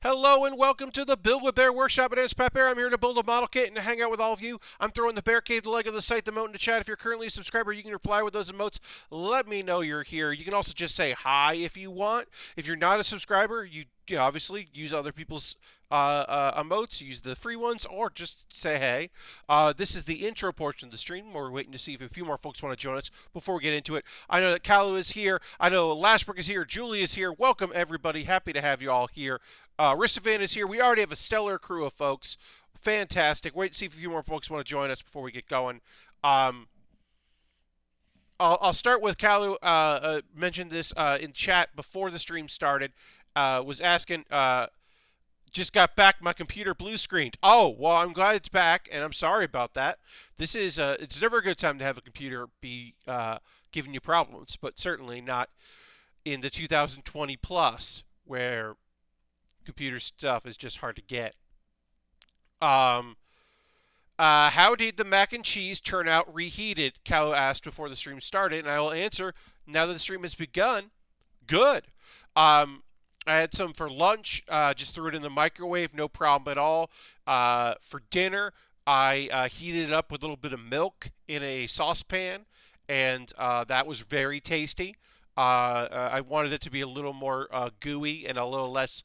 Hello and welcome to the Build With Baer Workshop. My name is Pat Bear. I'm here to build a model kit and to hang out with all of you. I'm throwing the Bear Cave, the leg of the site, the emote in the chat. If you're currently a subscriber, you can reply with those emotes. Let me know you're here. You can also just say hi if you want. If you're not a subscriber, you obviously use other people's emotes, use the free ones, or just say hey. This is the intro portion of the stream. We're waiting to see if a few more folks want to join us before we get into it. I know that Kalu is here. I know Lashbrook is here. Julie is here. Welcome, everybody. Happy to have you all here. Ristovan is here. We already have a stellar crew of folks. Fantastic. Wait to see if a few more folks want to join us before we get going. I'll start with Kalu. Mentioned this in chat before the stream started. Was asking, just got back, my computer blue screened. Oh, well, I'm glad it's back, and I'm sorry about that. This is, it's never a good time to have a computer be giving you problems, but certainly not in the 2020 plus, where computer stuff is just hard to get. How did the mac and cheese turn out reheated? Cal asked before the stream started, and I will answer now that the stream has begun. Good. I had some for lunch. Just threw it in the microwave, no problem at all. For dinner, I heated it up with a little bit of milk in a saucepan, and that was very tasty. I wanted it to be a little more gooey and a little less.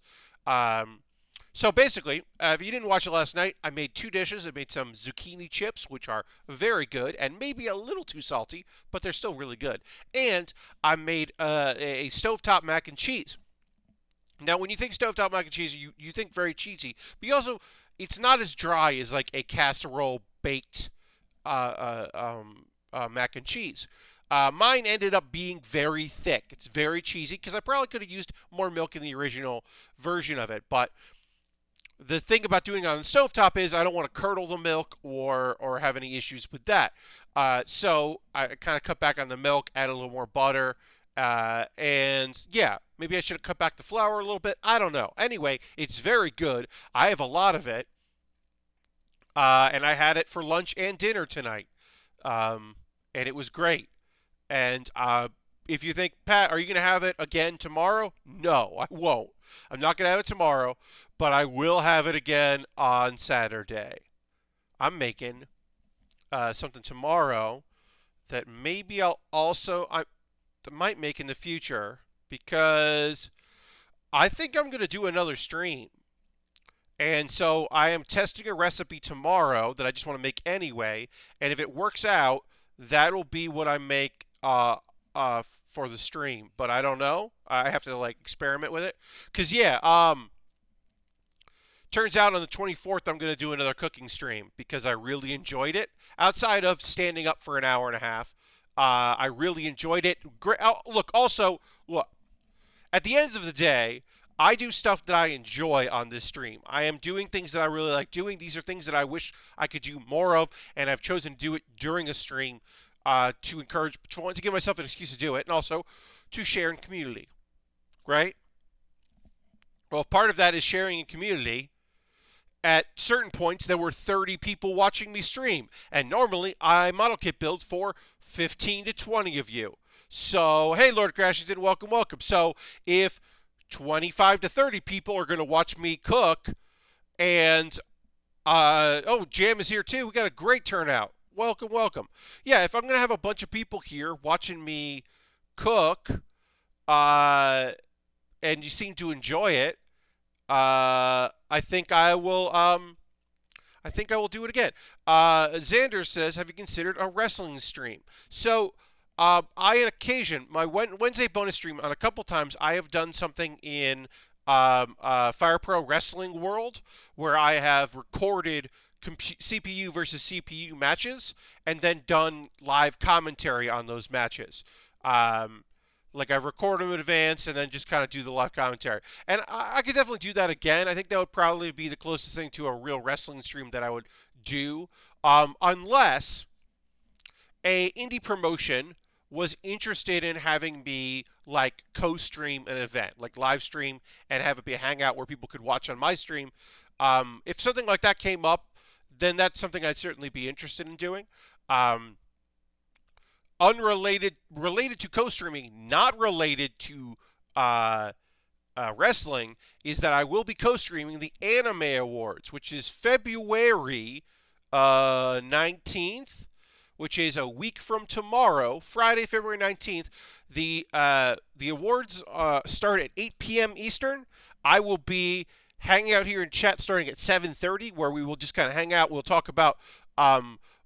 So basically, if you didn't watch it last night, I made two dishes. I made some zucchini chips, which are very good and maybe a little too salty, but they're still really good. And I made a stovetop mac and cheese. Now, when you think stovetop mac and cheese, you think very cheesy, but you also, it's not as dry as like a casserole baked mac and cheese. Mine ended up being very thick. It's very cheesy because I probably could have used more milk in the original version of it. But the thing about doing it on the stovetop is I don't want to curdle the milk or have any issues with that. So I kind of cut back on the milk, add a little more butter. And yeah, maybe I should have cut back the flour a little bit. I don't know. Anyway, it's very good. I have a lot of it. And I had it for lunch and dinner tonight. And it was great. And if you think, Pat, are you going to have it again tomorrow? No, I won't. I'm not going to have it tomorrow, but I will have it again on Saturday. I'm making something tomorrow that maybe I might make in the future because I think I'm going to do another stream. And so I am testing a recipe tomorrow that I just want to make anyway. And if it works out, that'll be what I make for the stream. But I don't know. I have to like experiment with it. Cause yeah, turns out on the 24th I'm gonna do another cooking stream because I really enjoyed it. Outside of standing up for an hour and a half, I really enjoyed it. Great. Look, also look. At the end of the day, I do stuff that I enjoy on this stream. I am doing things that I really like doing. These are things that I wish I could do more of, and I've chosen to do it during a stream to encourage, to give myself an excuse to do it, and also to share in community, right? Well, part of that is sharing in community. At certain points, there were 30 people watching me stream, and normally I model kit build for 15 to 20 of you. So, hey, Lord Crashington, welcome, welcome. So, if 25 to 30 people are going to watch me cook, and oh, Jam is here too. We got a great turnout. Welcome, welcome. Yeah, if I'm going to have a bunch of people here watching me cook, and you seem to enjoy it, I think I will. I think I will do it again. Xander says, "Have you considered a wrestling stream?" So, I on occasion my Wednesday bonus stream on a couple times I have done something in Fire Pro Wrestling World where I have recorded CPU versus CPU matches and then done live commentary on those matches. Like I record them in advance and then just kind of do the live commentary. And I could definitely do that again. I think that would probably be the closest thing to a real wrestling stream that I would do, unless a indie promotion was interested in having me like co-stream an event, like live stream, and have it be a hangout where people could watch on my stream. If something like that came up, then that's something I'd certainly be interested in doing. Related to co-streaming, not related to wrestling is that I will be co-streaming the Anime Awards, which is February 19th, which is a week from tomorrow, Friday, February 19th. The awards start at 8 p.m. Eastern. I will be hanging out here in chat starting at 7:30, where we will just kind of hang out. We'll talk about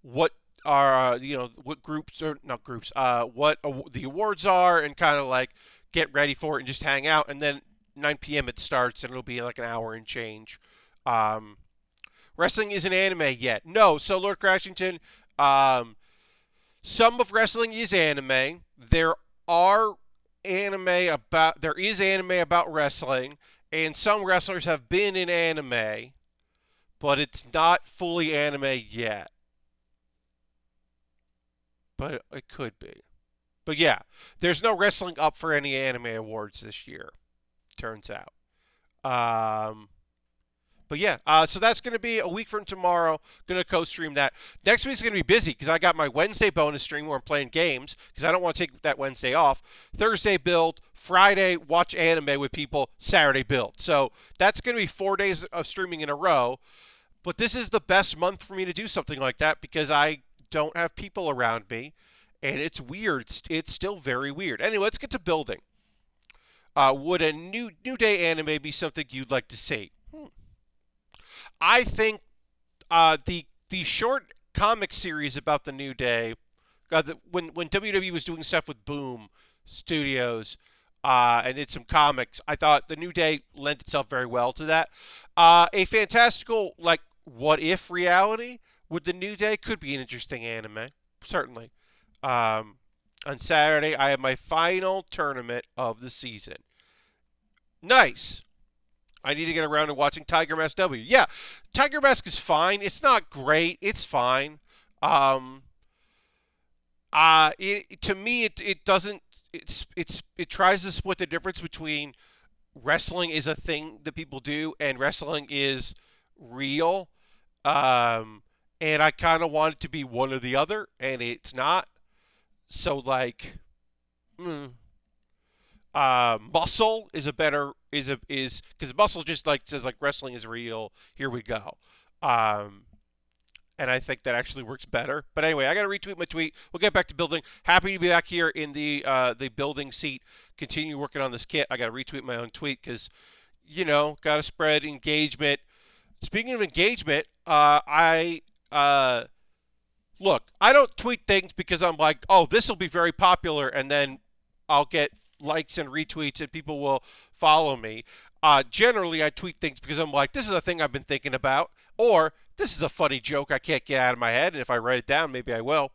what are what groups or not groups, what the awards are, and kind of like get ready for it and just hang out. And then 9 p.m. it starts, and it'll be like an hour and change. Wrestling isn't anime yet. No, so Lord Crashington, some of wrestling is anime. There is anime about wrestling, and some wrestlers have been in anime, but it's not fully anime yet. But it could be. But yeah, there's no wrestling up for any anime awards this year, turns out. But yeah, so that's going to be a week from tomorrow. Going to co-stream that. Next week's going to be busy because I got my Wednesday bonus stream where I'm playing games because I don't want to take that Wednesday off. Thursday build, Friday watch anime with people, Saturday build. So that's going to be 4 days of streaming in a row. But this is the best month for me to do something like that because I don't have people around me, and it's weird. It's still very weird. Anyway, let's get to building. Would a New Day anime be something you'd like to see? I think the short comic series about the New Day, when WWE was doing stuff with Boom Studios and did some comics, I thought the New Day lent itself very well to that. A fantastical like what if reality with the New Day could be an interesting anime, certainly. On Saturday, I have my final tournament of the season. Nice. I need to get around to watching Tiger Mask W. Yeah, Tiger Mask is fine. It's not great. It's fine. To me, it doesn't. It tries to split the difference between wrestling is a thing that people do and wrestling is real. And I kind of want it to be one or the other, and it's not. So like, Muscle is a better is because Muscle just like says like wrestling is real. Here we go. And I think that actually works better. But anyway, I got to retweet my tweet. We'll get back to building. Happy to be back here in the building seat. Continue working on this kit. I got to retweet my own tweet because, got to spread engagement. Speaking of engagement, look, I don't tweet things because I'm like, oh, this will be very popular, and then I'll get likes and retweets and people will follow me. Generally, I tweet things because I'm like, this is a thing I've been thinking about, or this is a funny joke I can't get out of my head, and if I write it down, maybe I will.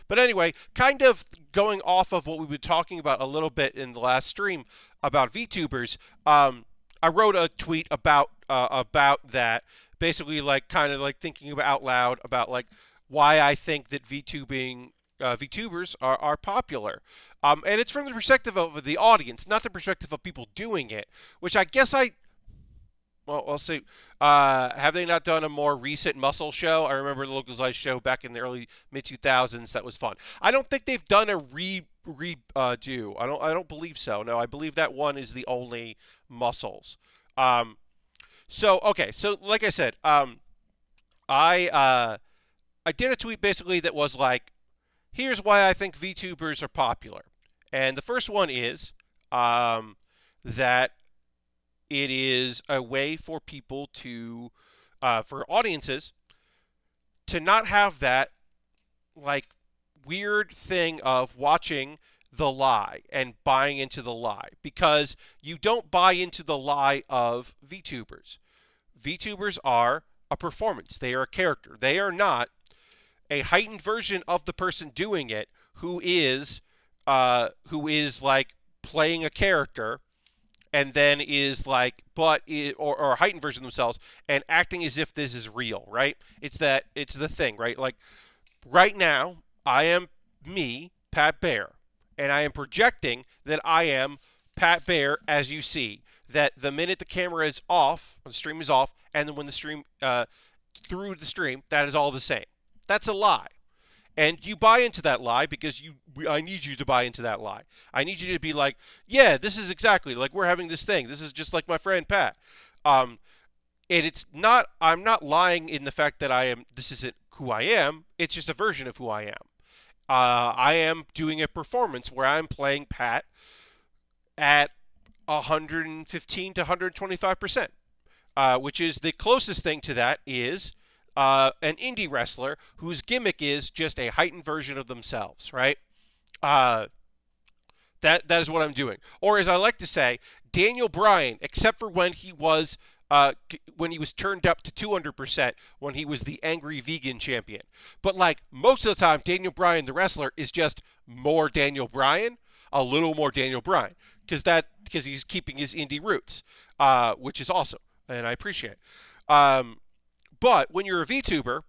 But anyway, kind of going off of what we've been talking about a little bit in the last stream about VTubers, I wrote a tweet about that, basically like kind of like thinking about out loud about like why I think that VTubers are popular. And it's from the perspective of the audience, not the perspective of people doing it, which I guess I'll see. Have they not done a more recent muscle show? I remember the localized show back in the early mid-2000s that was fun. I don't think they've done a redo. I don't believe so. No, I believe that one is the only muscles. So like I said, I did a tweet basically that was like, here's why I think VTubers are popular. And the first one is that it is a way for people to, for audiences, to not have that like weird thing of watching the lie and buying into the lie, because you don't buy into the lie of VTubers. VTubers are a performance. They are a character. They are not a heightened version of the person doing it who is like playing a character and then is like, or a heightened version of themselves and acting as if this is real, right? It's the thing, right? Like right now, I am me, Pat Baer, and I am projecting that I am Pat Baer, as you see, that the minute the camera is off, the stream is off, and then when the stream, through the stream, that is all the same. That's a lie. And you buy into that lie because I need you to buy into that lie. I need you to be like, yeah, this is exactly like we're having this thing. This is just like my friend Pat. Um, and it's not, I'm not lying in the fact that this isn't who I am. It's just a version of who I am. I am doing a performance where I'm playing Pat at 115 to 125%, which is the closest thing to that is an indie wrestler whose gimmick is just a heightened version of themselves, right? Uh, that is what I'm doing. Or as I like to say, Daniel Bryan, except for when he was turned up to 200% when he was the angry vegan champion. But like most of the time, Daniel Bryan, the wrestler, is just more Daniel Bryan, a little more Daniel Bryan, because he's keeping his indie roots, which is awesome, and I appreciate. But when you're a VTuber,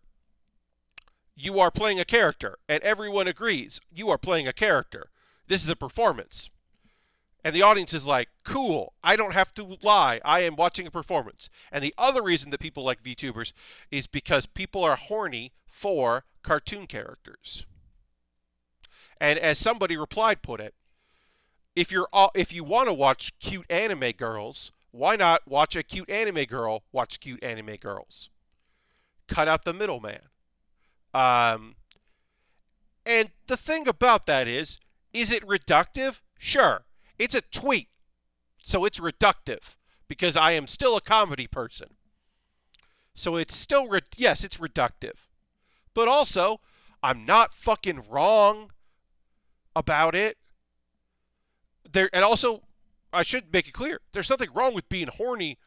you are playing a character, and everyone agrees you are playing a character. This is a performance. And the audience is like, cool, I don't have to lie. I am watching a performance. And the other reason that people like VTubers is because people are horny for cartoon characters. And as somebody replied put it, if you want to watch cute anime girls, why not watch a cute anime girl watch cute anime girls? Cut out the middleman. Um, and the thing about that is it reductive? Sure. It's a tweet, so it's reductive because I am still a comedy person. So it's still, yes, it's reductive. But also, I'm not fucking wrong about it. And also, I should make it clear, there's nothing wrong with being horny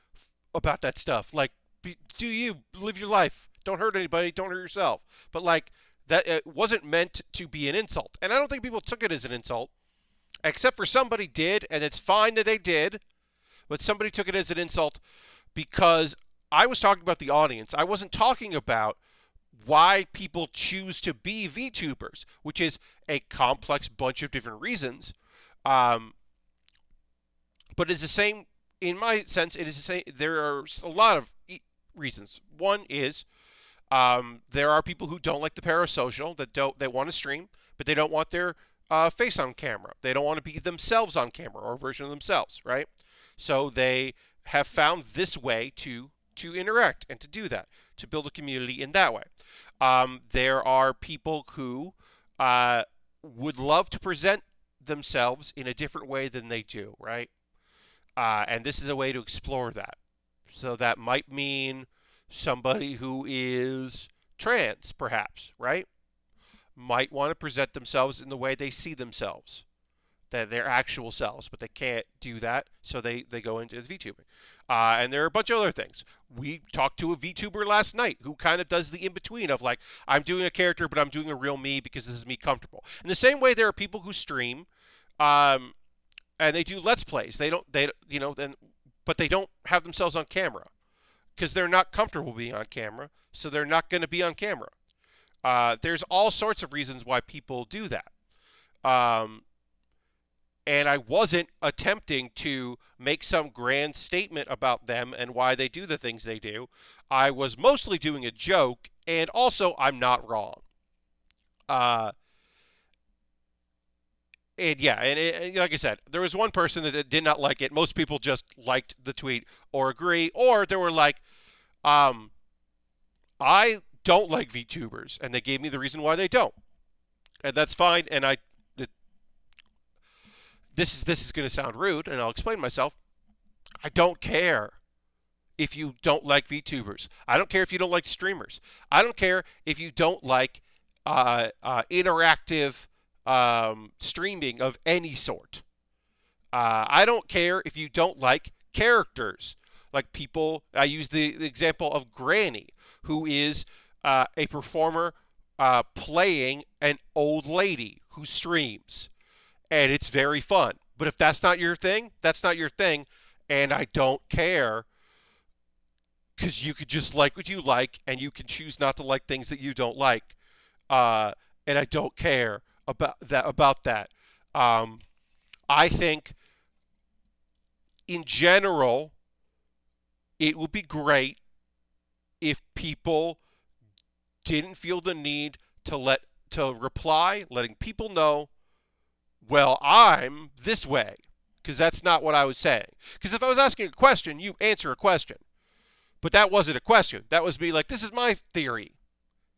about that stuff. Like, do you live your life? Don't hurt anybody. Don't hurt yourself. But like, that it wasn't meant to be an insult. And I don't think people took it as an insult. Except for somebody did, and it's fine that they did, but somebody took it as an insult because I was talking about the audience. I wasn't talking about why people choose to be VTubers, which is a complex bunch of different reasons. But it's the same, in my sense, it is the same. There are a lot of reasons. One is there are people who don't like the parasocial, that want to stream, but they don't want their face on camera. They don't want to be themselves on camera or a version of themselves, right? So they have found this way to interact and to do that, to build a community in that way. There are people who would love to present themselves in a different way than they do, right? And this is a way to explore that. So that might mean somebody who is trans, perhaps, right? Might want to present themselves in the way they see themselves, that their actual selves, but they can't do that, so they go into VTubing. And there are a bunch of other things. We talked to a VTuber last night who kind of does the in-between of like, I'm doing a character, but I'm doing a real me because this is me comfortable. In the same way, there are people who stream, and they do Let's Plays. But they don't have themselves on camera because they're not comfortable being on camera, so they're not going to be on camera. There's all sorts of reasons why people do that. And I wasn't attempting to make some grand statement about them and why they do the things they do. I was mostly doing a joke, and also I'm not wrong. And like I said, there was one person that did not like it. Most people just liked the tweet or agree, or they were like, I don't like VTubers, and they gave me the reason why they don't, and that's fine. And this is going to sound rude, and I'll explain myself. I don't care if you don't like VTubers. I don't care if you don't like streamers. I don't care if you don't like interactive streaming of any sort. I don't care if you don't like characters. Like people, I use the example of Granny, who is a performer playing an old lady who streams. And it's very fun. But if that's not your thing, that's not your thing. And I don't care, because you could just like what you like, and you can choose not to like things that you don't like. And I don't care about that. I think, in general, it would be great if people didn't feel the need to let to reply, letting people know, well, I'm this way, because that's not what I was saying. Because if I was asking a question, you answer a question. But that wasn't a question. That was me like, this is my theory.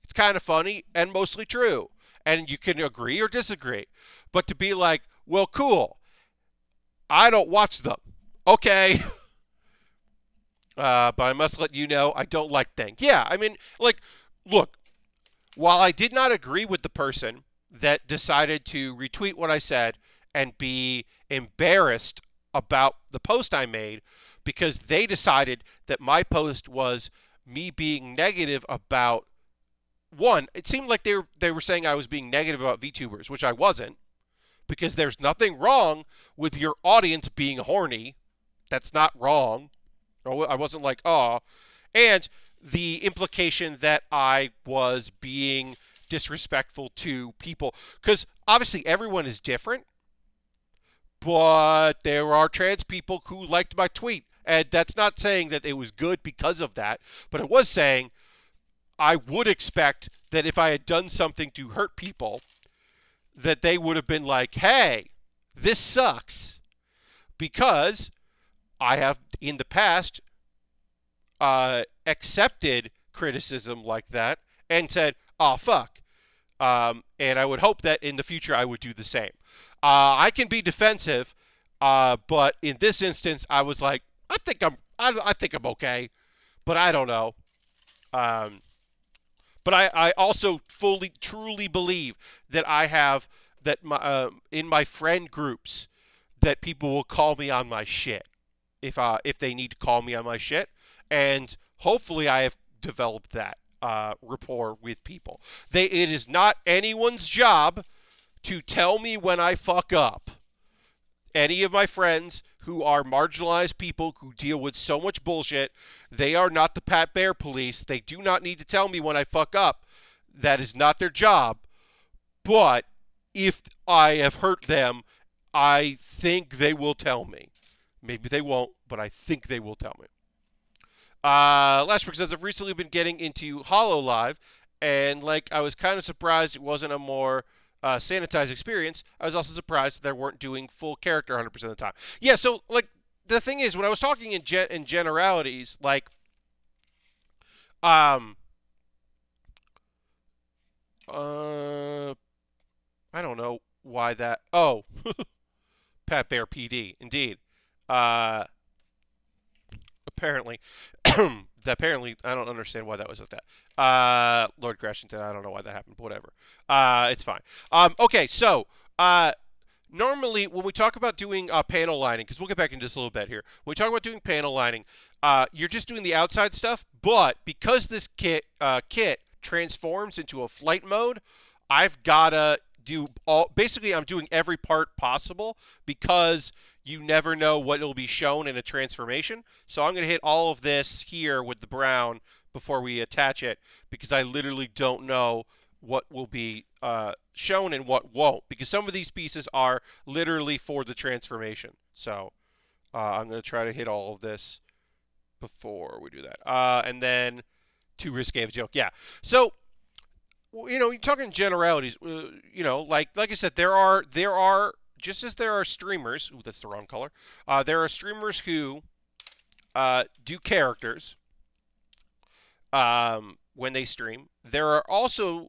It's kind of funny and mostly true. And you can agree or disagree. But to be like, well, cool. I don't watch them. Okay. But I must let you know I don't like things. Yeah, I mean, like, look, while I did not agree with the person that decided to retweet what I said and be embarrassed about the post I made because they decided that my post was me being negative about one, it seemed like they were saying I was being negative about VTubers, which I wasn't, because there's nothing wrong with your audience being horny. That's not wrong. I wasn't like, oh. And the implication that I was being disrespectful to people, because obviously everyone is different, but there are trans people who liked my tweet. And that's not saying that it was good because of that, but it was saying I would expect that if I had done something to hurt people, that they would have been like, hey, this sucks. Because I have, in the past, accepted criticism like that and said, oh, fuck. And I would hope that in the future I would do the same. I can be defensive, but in this instance, I was like, I think I'm okay, but I don't know. But I also fully, truly believe that I have that in my friend groups that people will call me on my shit if they need to call me on my shit, and hopefully I have developed that rapport with people. It is not anyone's job to tell me when I fuck up. Any of my friends who are marginalized people who deal with so much bullshit, they are not the Pat Bear police. They do not need to tell me when I fuck up. That is not their job. But if I have hurt them, I think they will tell me. Maybe they won't, but I think they will tell me. Lashbrook says, I've recently been getting into HoloLive, and I was kind of surprised it wasn't a more sanitized experience. I was also surprised they weren't doing full character 100% of the time. Yeah, so the thing is, when I was talking in generalities, I don't know why that. Oh, Pat Bear PD, indeed. Apparently, apparently, I don't understand why that was like that. Lord Grashington, I don't know why that happened, but whatever. It's fine. Okay, so normally when we talk about doing panel lining, because we'll get back into this a little bit here. When we talk about doing panel lining, you're just doing the outside stuff, but because this kit transforms into a flight mode, I've gotta do basically I'm doing every part possible because you never know what will be shown in a transformation. So I'm going to hit all of this here with the brown before we attach it, because I literally don't know what will be shown and what won't, because some of these pieces are literally for the transformation. So I'm going to try to hit all of this before we do that. And then too risque of a joke. Yeah. So, you're talking generalities. Like I said, there are just as there are streamers. Ooh, that's the wrong color. There are streamers who do characters when they stream. There are also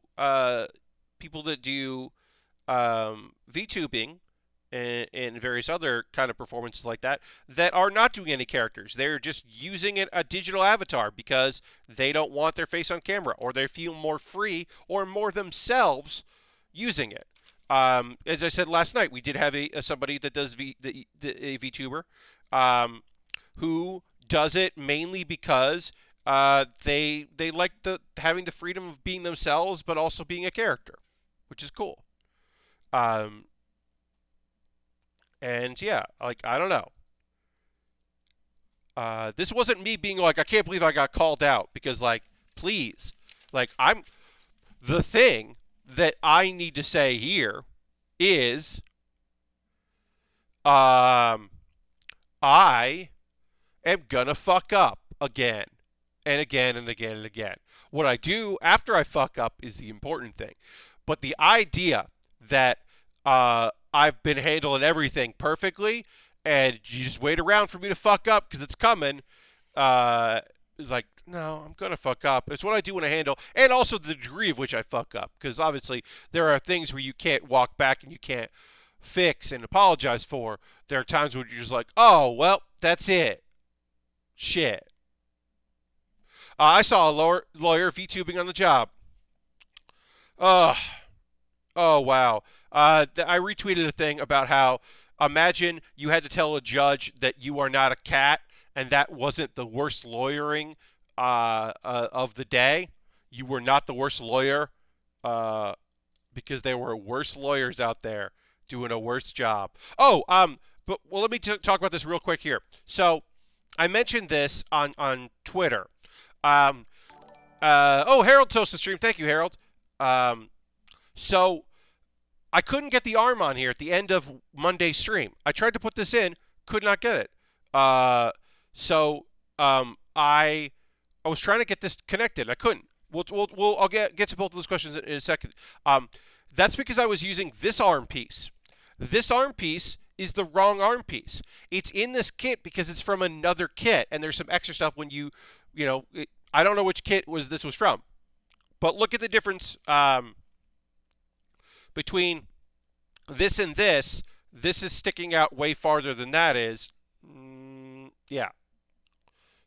people that do VTubing and various other kind of performances like that are not doing any characters. They're just using a digital avatar because they don't want their face on camera, or they feel more free or more themselves using it. As I said last night, we did have somebody that does a VTuber who does it mainly because they like having the freedom of being themselves, but also being a character, which is cool. And yeah, I don't know. This wasn't me being like, I can't believe I got called out, because please, I'm the thing that I need to say here is I am gonna fuck up again and again and again and again. What I do after I fuck up is the important thing. But the idea that I've been handling everything perfectly and you just wait around for me to fuck up because it's coming is like, no, I'm going to fuck up. It's what I do when I handle, and also the degree of which I fuck up, because obviously there are things where you can't walk back and you can't fix and apologize for. There are times where you're just like, oh, well, that's it. Shit. I saw a lawyer VTubing on the job. Ugh. Oh, wow. I retweeted a thing about how imagine you had to tell a judge that you are not a cat, and that wasn't the worst lawyering of the day. You were not the worst lawyer because there were worse lawyers out there doing a worse job. Oh, but well, let me talk about this real quick here. So I mentioned this on Twitter. Harold toasted stream. Thank you, Harold. So I couldn't get the arm on here at the end of Monday's stream. I tried to put this in, could not get it. I was trying to get this connected. I couldn't. I'll get to both of those questions in a second. That's because I was using this arm piece. This arm piece is the wrong arm piece. It's in this kit because it's from another kit, and there's some extra stuff when I don't know which kit this was from, but look at the difference between this and this. This is sticking out way farther than that is. Yeah.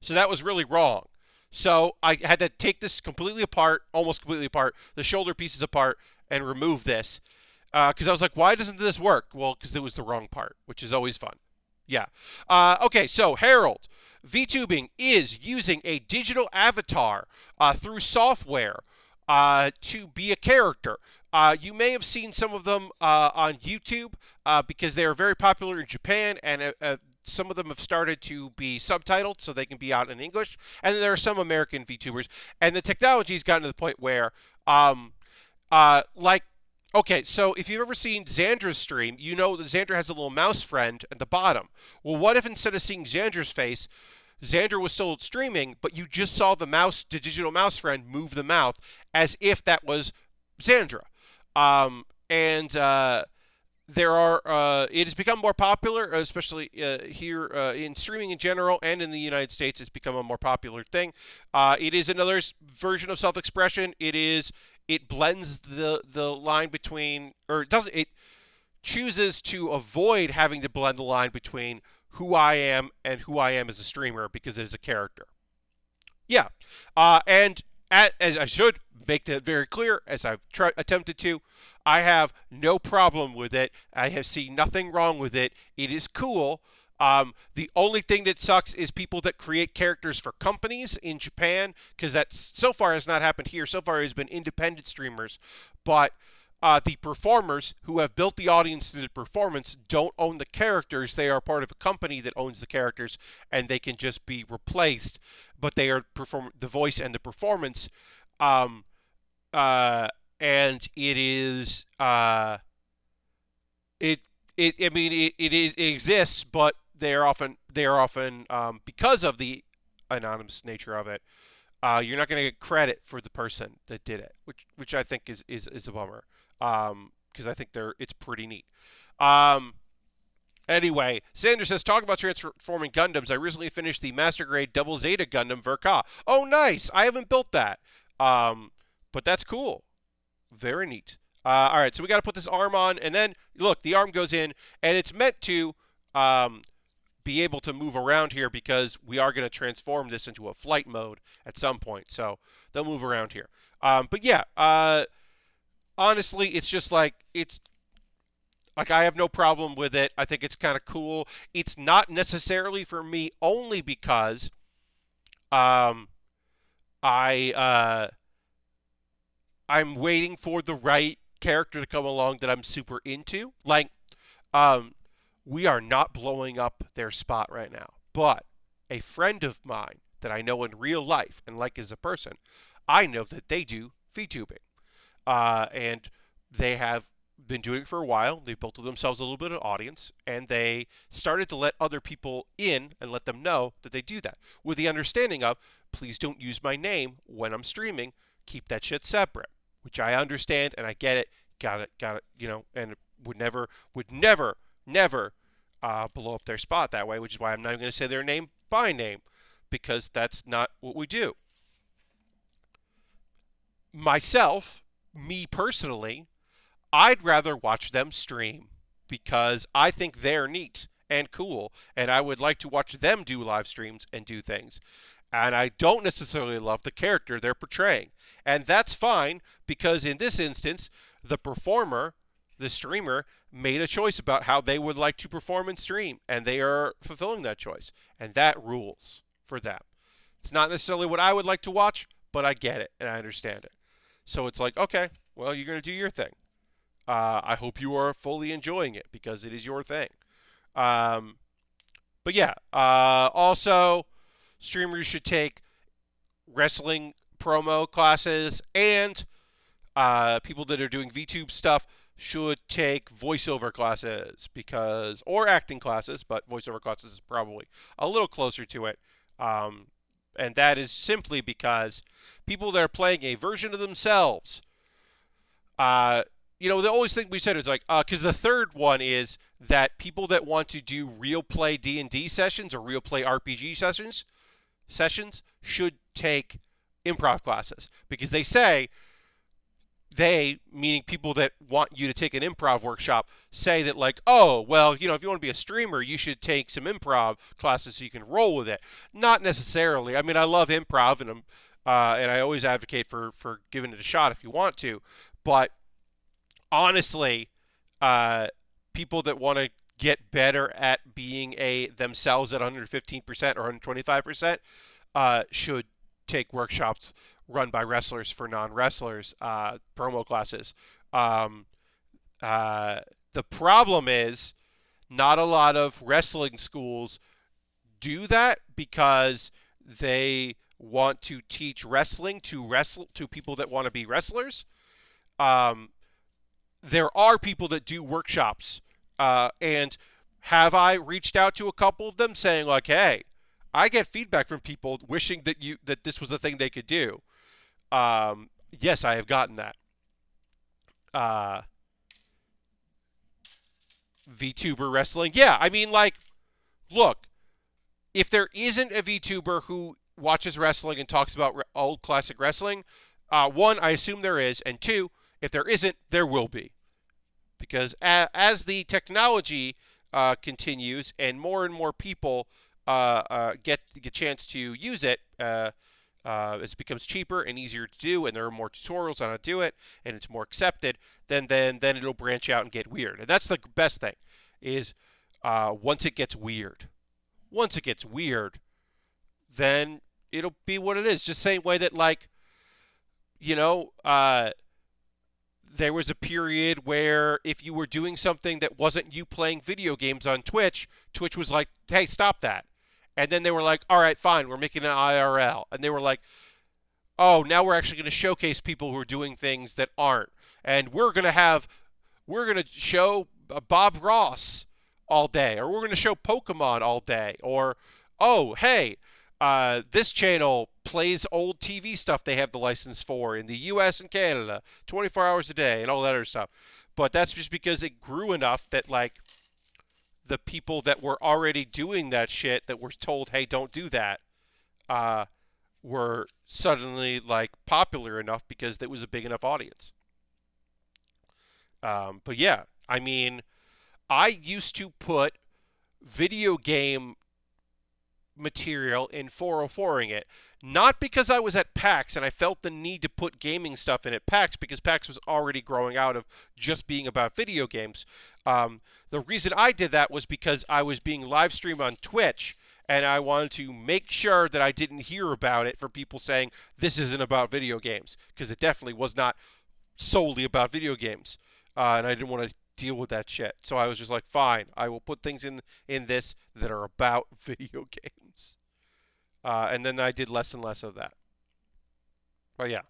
So that was really wrong. So I had to take this completely apart, almost completely apart, the shoulder pieces apart, and remove this. Because I was like, why doesn't this work? Well, because it was the wrong part, which is always fun. Yeah. Okay, so Harold, VTubing is using a digital avatar through software to be a character. You may have seen some of them on YouTube because they are very popular in Japan, and some of them have started to be subtitled so they can be out in English. And then there are some American VTubers. And the technology's gotten to the point where, okay, so if you've ever seen Xandra's stream, you know that Xandra has a little mouse friend at the bottom. Well, what if instead of seeing Xandra's face, Xandra was still streaming, but you just saw the digital mouse friend move the mouth as if that was Xandra? There are, it has become more popular, especially here in streaming in general and in the United States. It's become a more popular thing. It is another version of self-expression. It blends the line between, or it chooses to avoid having to blend the line between who I am and who I am as a streamer because it is a character. Yeah. As I should make that very clear, as I've attempted to, I have no problem with it. I have seen nothing wrong with it. It is cool. The only thing that sucks is people that create characters for companies in Japan, because that so far has not happened here. So far it has been independent streamers. But the performers who have built the audience through the performance don't own the characters. They are part of a company that owns the characters, and they can just be replaced. But they are the voice and the performance. And it is it exists, but they are often because of the anonymous nature of it, you're not going to get credit for the person that did it, which I think is a bummer, because I think it's pretty neat. Anyway, Sanders says, talk about transforming Gundams. I recently finished the Master Grade Double Zeta Gundam Verka. Oh, nice. I haven't built that. But that's cool. Very neat. All right, so we got to put this arm on, and then, look, the arm goes in, and it's meant to be able to move around here because we are going to transform this into a flight mode at some point, so they'll move around here. But yeah, honestly, it's just like, I have no problem with it. I think it's kind of cool. It's not necessarily for me only because I'm waiting for the right character to come along that I'm super into. Like, we are not blowing up their spot right now, but a friend of mine that I know in real life and like as a person, I know that they do VTubing, and they have been doing it for a while. They've built themselves a little bit of audience, and they started to let other people in and let them know that they do that with the understanding of, please don't use my name when I'm streaming. Keep that shit separate. which I understand and I get it. Got it, and would never blow up their spot that way, which is why I'm not even going to say their name by name, because that's not what we do. Me personally, I'd rather watch them stream because I think they're neat and cool, and I would like to watch them do live streams and do things. And I don't necessarily love the character they're portraying. And that's fine because in this instance, the performer, the streamer, made a choice about how they would like to perform and stream, and they are fulfilling that choice. And that rules for them. It's not necessarily what I would like to watch, but I get it and I understand it. So it's like, okay, well, you're going to do your thing. I hope you are fully enjoying it because it is your thing. But yeah, also, streamers should take wrestling promo classes, and people that are doing VTube stuff should take voiceover classes or acting classes, but voiceover classes is probably a little closer to it. And that is simply because people that are playing a version of themselves, the always thing we said is like, because the third one is that people that want to do real play D&D sessions or real play RPG sessions should take improv classes, because they, meaning people that want you to take an improv workshop, say that like, oh, well, if you want to be a streamer, you should take some improv classes so you can roll with it. Not necessarily. I mean, I love improv, and I always advocate for giving it a shot if you want to. But honestly, people that want to get better at being themselves at 115% or 125% should take workshops run by wrestlers for non-wrestlers, promo classes. The problem is not a lot of wrestling schools do that because they want to teach wrestling to people that want to be wrestlers. There are people that do workshops, and have I reached out to a couple of them saying like, hey, I get feedback from people wishing that this was a thing they could do. Yes, I have gotten that. VTuber wrestling. Yeah, I mean, like, look, if there isn't a VTuber who watches wrestling and talks about old classic wrestling, one, I assume there is, and two, if there isn't, there will be. Because as the technology continues and more people get a chance to use it, as it becomes cheaper and easier to do, and there are more tutorials on how to do it, and it's more accepted, then it'll branch out and get weird. And that's the best thing, is once it gets weird. Once it gets weird, then it'll be what it is. Just the same way that, like, there was a period where if you were doing something that wasn't you playing video games on Twitch, Twitch was like, hey, stop that. And then they were like, all right, fine, we're making an IRL. And they were like, oh, now we're actually going to showcase people who are doing things that aren't. And we're going to show Bob Ross all day, or we're going to show Pokemon all day, or, oh, hey, this channel plays old TV stuff they have the license for in the U.S. and Canada, 24 hours a day, and all that other stuff. But that's just because it grew enough that, like, the people that were already doing that shit that were told, hey, don't do that, were suddenly, like, popular enough because it was a big enough audience. But yeah, I mean, I used to put video game material in 404ing it, not because I was at PAX and I felt the need to put gaming stuff in at PAX, because PAX was already growing out of just being about video games. The reason I did that was because I was being live streamed on Twitch, and I wanted to make sure that I didn't hear about it from people saying this isn't about video games, because it definitely was not solely about video games, and I didn't want to deal with that shit. So I was just like, fine, I will put things in this that are about video games. And then I did less and less of that. But yeah,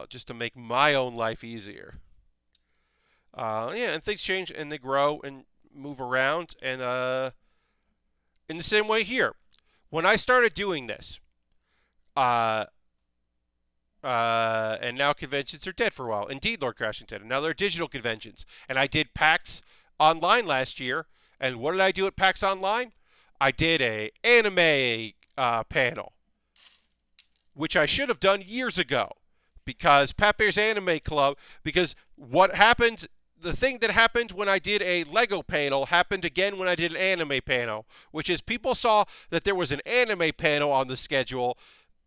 just to make my own life easier. Yeah, and things change and they grow and move around. And in the same way here, when I started doing this, And now conventions are dead for a while. Indeed, Lord Crashington. And now they're digital conventions. And I did PAX Online last year. And what did I do at PAX Online? I did a anime panel, which I should have done years ago, because Pat Bear's Anime Club. Because what happened, the thing that happened when I did a Lego panel happened again when I did an anime panel, which is people saw that there was an anime panel on the schedule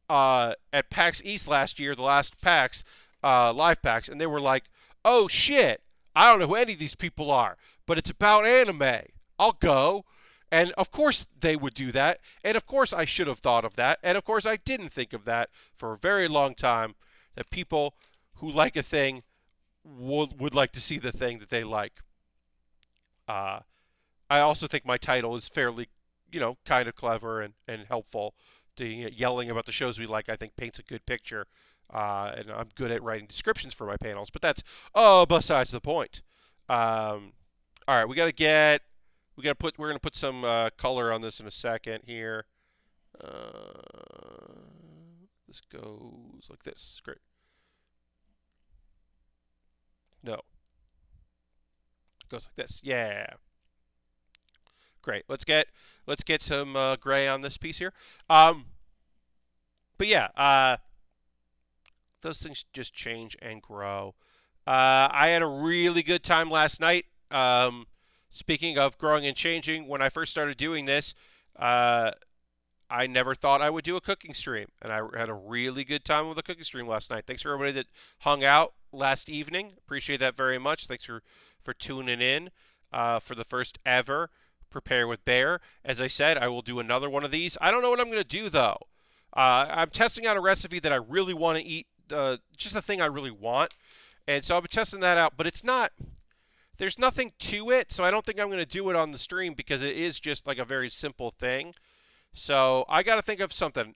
at PAX East last year, the last PAX, live PAX, and they were like, oh shit, I don't know who any of these people are, but it's about anime. I'll go. And of course they would do that. And of course I should have thought of that. And of course I didn't think of that for a very long time, that people who like a thing would like to see the thing that they like. I also think my title is fairly, kind of clever and helpful. The yelling about the shows we like, I think, paints a good picture. And I'm good at writing descriptions for my panels. But that's besides the point. All right, we're gonna put some color on this in a second here. This goes like this. Great. No. It goes like this. Yeah. Great. Let's get some gray on this piece here. But yeah, those things just change and grow. I had a really good time last night. Speaking of growing and changing, when I first started doing this, I never thought I would do a cooking stream, and I had a really good time with a cooking stream last night. Thanks for everybody that hung out last evening. Appreciate that very much. Thanks for tuning in for the first ever Prepare with Baer. As I said, I will do another one of these. I don't know what I'm going to do, though. I'm testing out a recipe that I really want to eat, just a thing I really want, and so I'll be testing that out, but it's not... There's nothing to it, so I don't think I'm going to do it on the stream, because it is just like a very simple thing. So I got to think of something.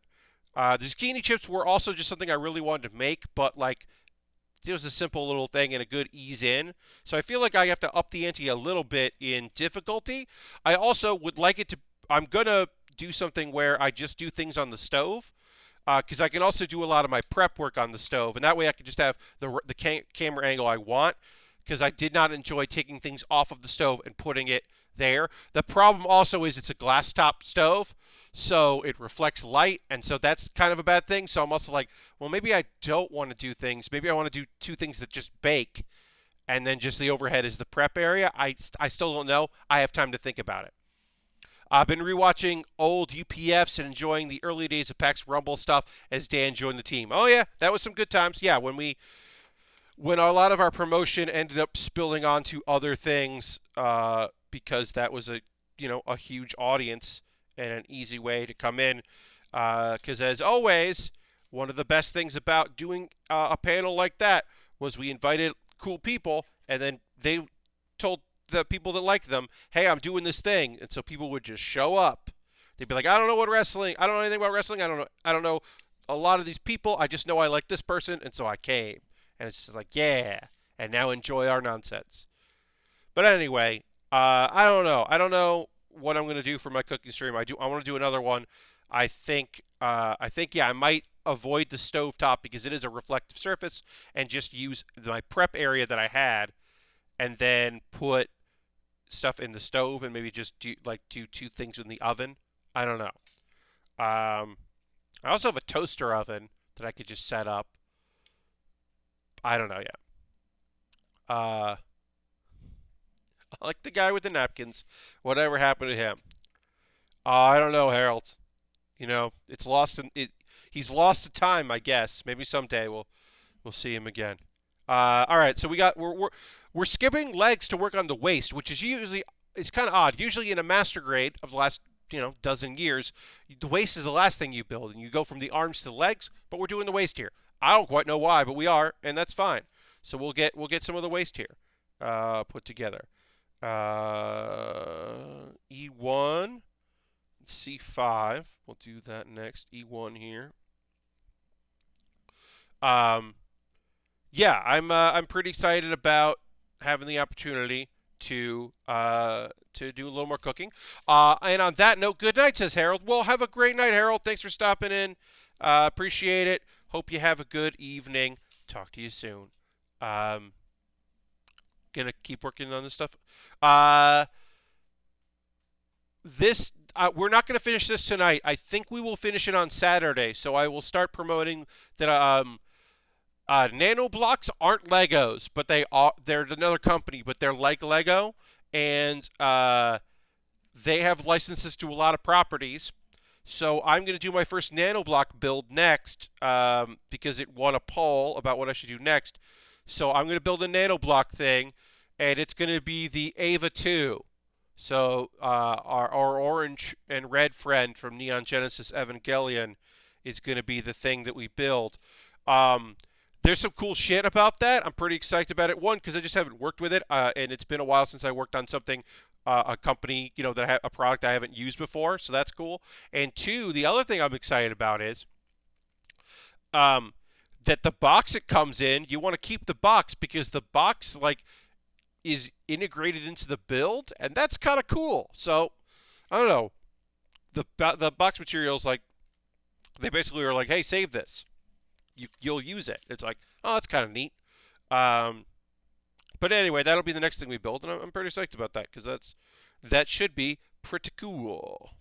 The zucchini chips were also just something I really wanted to make, but like it was a simple little thing and a good ease in. So I feel like I have to up the ante a little bit in difficulty. I also would like it to... I'm going to do something where I just do things on the stove, because I can also do a lot of my prep work on the stove, and that way I can just have the camera angle I want, because I did not enjoy taking things off of the stove and putting it there. The problem also is it's a glass top stove, so it reflects light, and so that's kind of a bad thing. So I'm also like, well, maybe I don't want to do things. Maybe I want to do two things that just bake, and then just the overhead is the prep area. I still don't know. I have time to think about it. I've been rewatching old UPFs and enjoying the early days of PAX Rumble stuff as Dan joined the team. Oh yeah, that was some good times. Yeah, when a lot of our promotion ended up spilling onto other things, because that was a huge audience and an easy way to come in. Because as always, one of the best things about doing a panel like that was we invited cool people, and then they told the people that liked them, hey, I'm doing this thing. And so people would just show up. They'd be like, I don't know anything about wrestling. I don't know a lot of these people. I just know I like this person, and so I came. And it's just like, yeah, and now enjoy our nonsense. But anyway, I don't know. I don't know what I'm going to do for my cooking stream. I want to do another one. I think, yeah, I might avoid the stovetop because it is a reflective surface, and just use my prep area that I had, and then put stuff in the stove, and maybe just do two things in the oven. I don't know. I also have a toaster oven that I could just set up. I don't know yet. I like the guy with the napkins. Whatever happened to him? I don't know, Harold. It's lost he's lost to time, I guess. Maybe someday we'll see him again. All right, so we're skipping legs to work on the waist, which is it's kind of odd. Usually in a master grade of the last dozen years, the waist is the last thing you build, and you go from the arms to the legs. But we're doing the waist here. I don't quite know why, but we are, and that's fine. So we'll get some of the waist here put together. E1, C5. We'll do that next. E1 here. Yeah, I'm pretty excited about having the opportunity to do a little more cooking. And on that note, good night, says Harold. Well, have a great night, Harold. Thanks for stopping in. Appreciate it. Hope you have a good evening. Talk to you soon. Um, gonna keep working on this stuff. Uh, this we're not gonna finish this tonight. I think we will finish it on Saturday. So I will start promoting that. Nano blocks aren't Legos, but they're another company, but they're like Lego, and they have licenses to a lot of properties. So I'm going to do my first nano block build next because it won a poll about what I should do next. So I'm going to build a nano block thing, and it's going to be the Ava 2. So our orange and red friend from Neon Genesis Evangelion is going to be the thing that we build. Um, there's some cool shit about that. I'm pretty excited about it. One, because I just haven't worked with it, and it's been a while since I worked on something, a company, that a product I haven't used before. So that's cool. And two, the other thing I'm excited about is um, that the box it comes in, you want to keep the box because the box is integrated into the build, and that's kind of cool. So I don't know. The box materials they basically are like, hey, save this. You'll use it. It's like, oh, that's kind of neat. Um, but anyway, that'll be the next thing we build, and I'm pretty psyched about that because that should be pretty cool.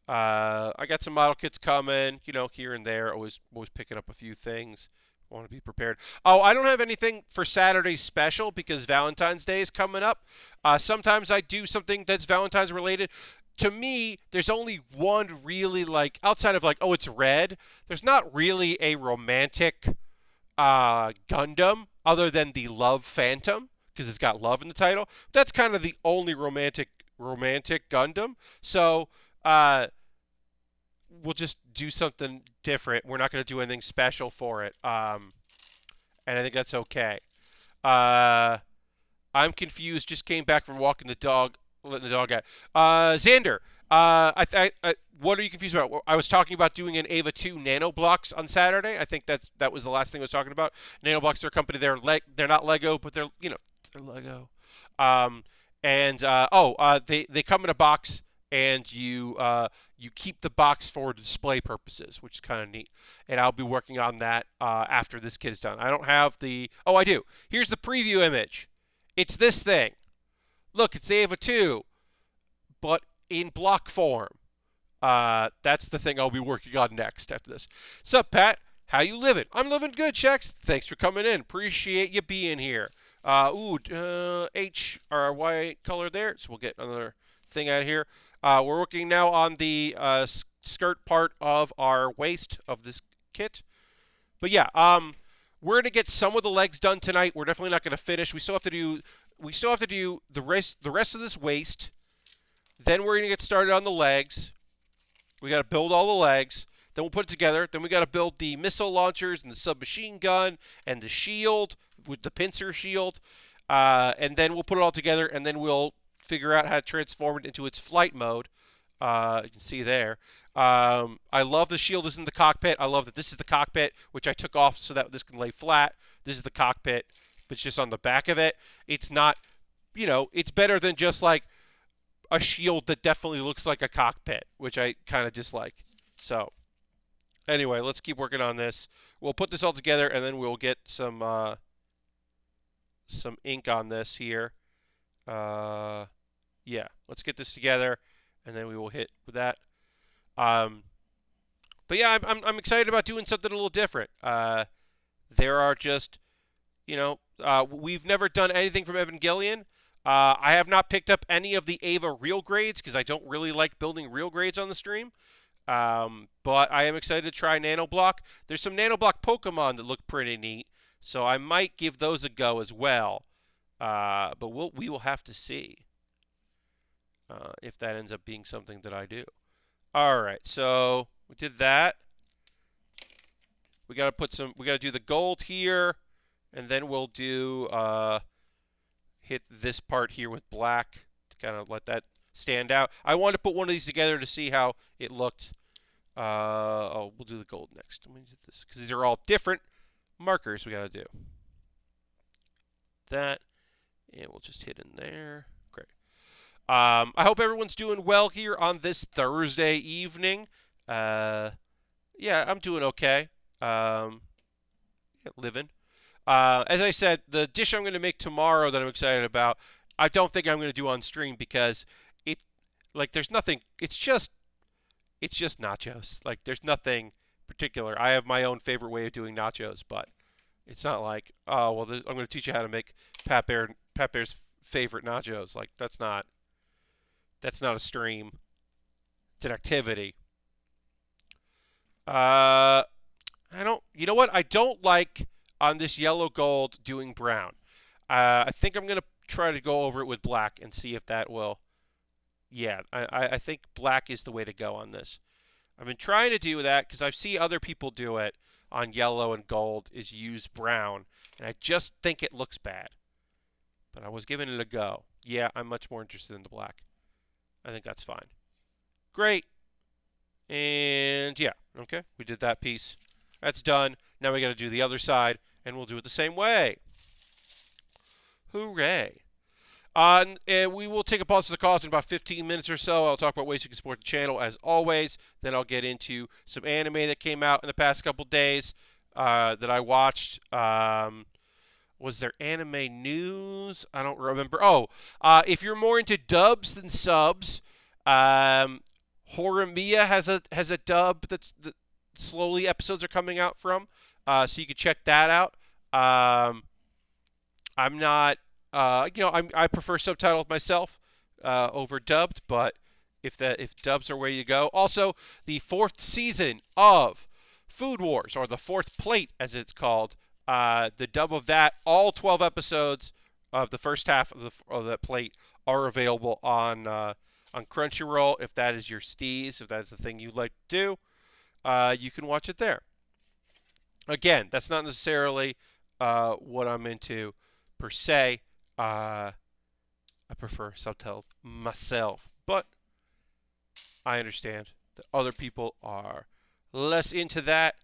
I got some model kits coming, here and there. Always picking up a few things. Want to be prepared. Oh, I don't have anything for Saturday special because Valentine's Day is coming up. Sometimes I do something that's Valentine's related. To me, there's only one really outside of oh, it's red. There's not really a romantic Gundam other than the Love Phantom because it's got love in the title. That's kind of the only romantic Gundam. So we'll just do something different. We're not going to do anything special for it, and I think that's okay. I'm confused. Just came back from walking the dog. Letting the dog out. Xander, what are you confused about? I was talking about doing an Ava 2 nano blocks on Saturday. I think that was the last thing I was talking about. Nano blocks are a company. They're not Lego, but they're Lego. They come in a box, and you keep the box for display purposes, which is kind of neat. And I'll be working on that after this kit is done. I don't have the. Oh, I do. Here's the preview image. It's this thing. Look, it's the Ava 2, but in block form. That's the thing I'll be working on next after this. Sup, Pat? How you living? I'm living good, Chex. Thanks for coming in. Appreciate you being here. H or Y color there, so we'll get another thing out of here. We're working now on the skirt part of our waist of this kit. But yeah, we're gonna get some of the legs done tonight. We're definitely not gonna finish. We still have to do the rest of this waist. Then we're going to get started on the legs. We got to build all the legs. Then we'll put it together. Then we got to build the missile launchers and the submachine gun and the shield with the pincer shield. And then we'll put it all together, and then we'll figure out how to transform it into its flight mode. You can see there. I love the shield is in the cockpit. I love that this is the cockpit, which I took off so that this can lay flat. This is the cockpit. But it's just on the back of it. It's not, it's better than just a shield that definitely looks like a cockpit, which I kind of dislike. So, anyway, let's keep working on this. We'll put this all together, and then we'll get some ink on this here. Yeah, let's get this together, and then we will hit with that. But yeah, I'm excited about doing something a little different. There are just, we've never done anything from Evangelion. I have not picked up any of the Ava real grades because I don't really like building real grades on the stream. But I am excited to try Nanoblock. There's some Nanoblock Pokemon that look pretty neat, so I might give those a go as well. But we will have to see if that ends up being something that I do. All right, so we did that. We got to do the gold here, and then we'll do hit this part here with black to kind of let that stand out. I wanted to put one of these together to see how it looked. We'll do the gold next. Let me do this because these are all different markers we got to do. That, and we'll just hit in there. Great. I hope everyone's doing well here on this Thursday evening. Yeah, I'm doing okay. Um, yeah, living. As I said, the dish I'm going to make tomorrow that I'm excited about, I don't think I'm going to do on stream because it, like, there's nothing. It's just nachos. Like, there's nothing particular. I have my own favorite way of doing nachos, but it's not like, oh well, I'm going to teach you how to make Pat Bear's favorite nachos. Like, that's not a stream. It's an activity. Uh, I don't. You know what? I don't like on this yellow gold doing brown. I think I'm gonna try to go over it with black and see if that will. Yeah, I think black is the way to go on this. I've been trying to do that because I've seen other people do it on yellow and gold. Is use brown, and I just think it looks bad. But I was giving it a go. Yeah, I'm much more interested in the black. I think that's fine. Great. And yeah, okay, we did that piece. That's done. Now we got to do the other side, and we'll do it the same way. Hooray. We will take a pause for the cause in about 15 minutes or so. I'll talk about ways you can support the channel as always. Then I'll get into some anime that came out in the past couple days that I watched. Was there anime news? I don't remember. Oh, if you're more into dubs than subs, Horimiya has a dub that slowly episodes are coming out from, so you can check that out. I'm not, I prefer subtitled myself over dubbed, but if dubs are where you go. Also, the fourth season of Food Wars, or the fourth plate as it's called, the dub of that, all 12 episodes of the first half of the plate are available on Crunchyroll. If that is your steez, if that's the thing you like to do, you can watch it there. Again, that's not necessarily what I'm into per se. I prefer subtitled myself, but I understand that other people are less into that.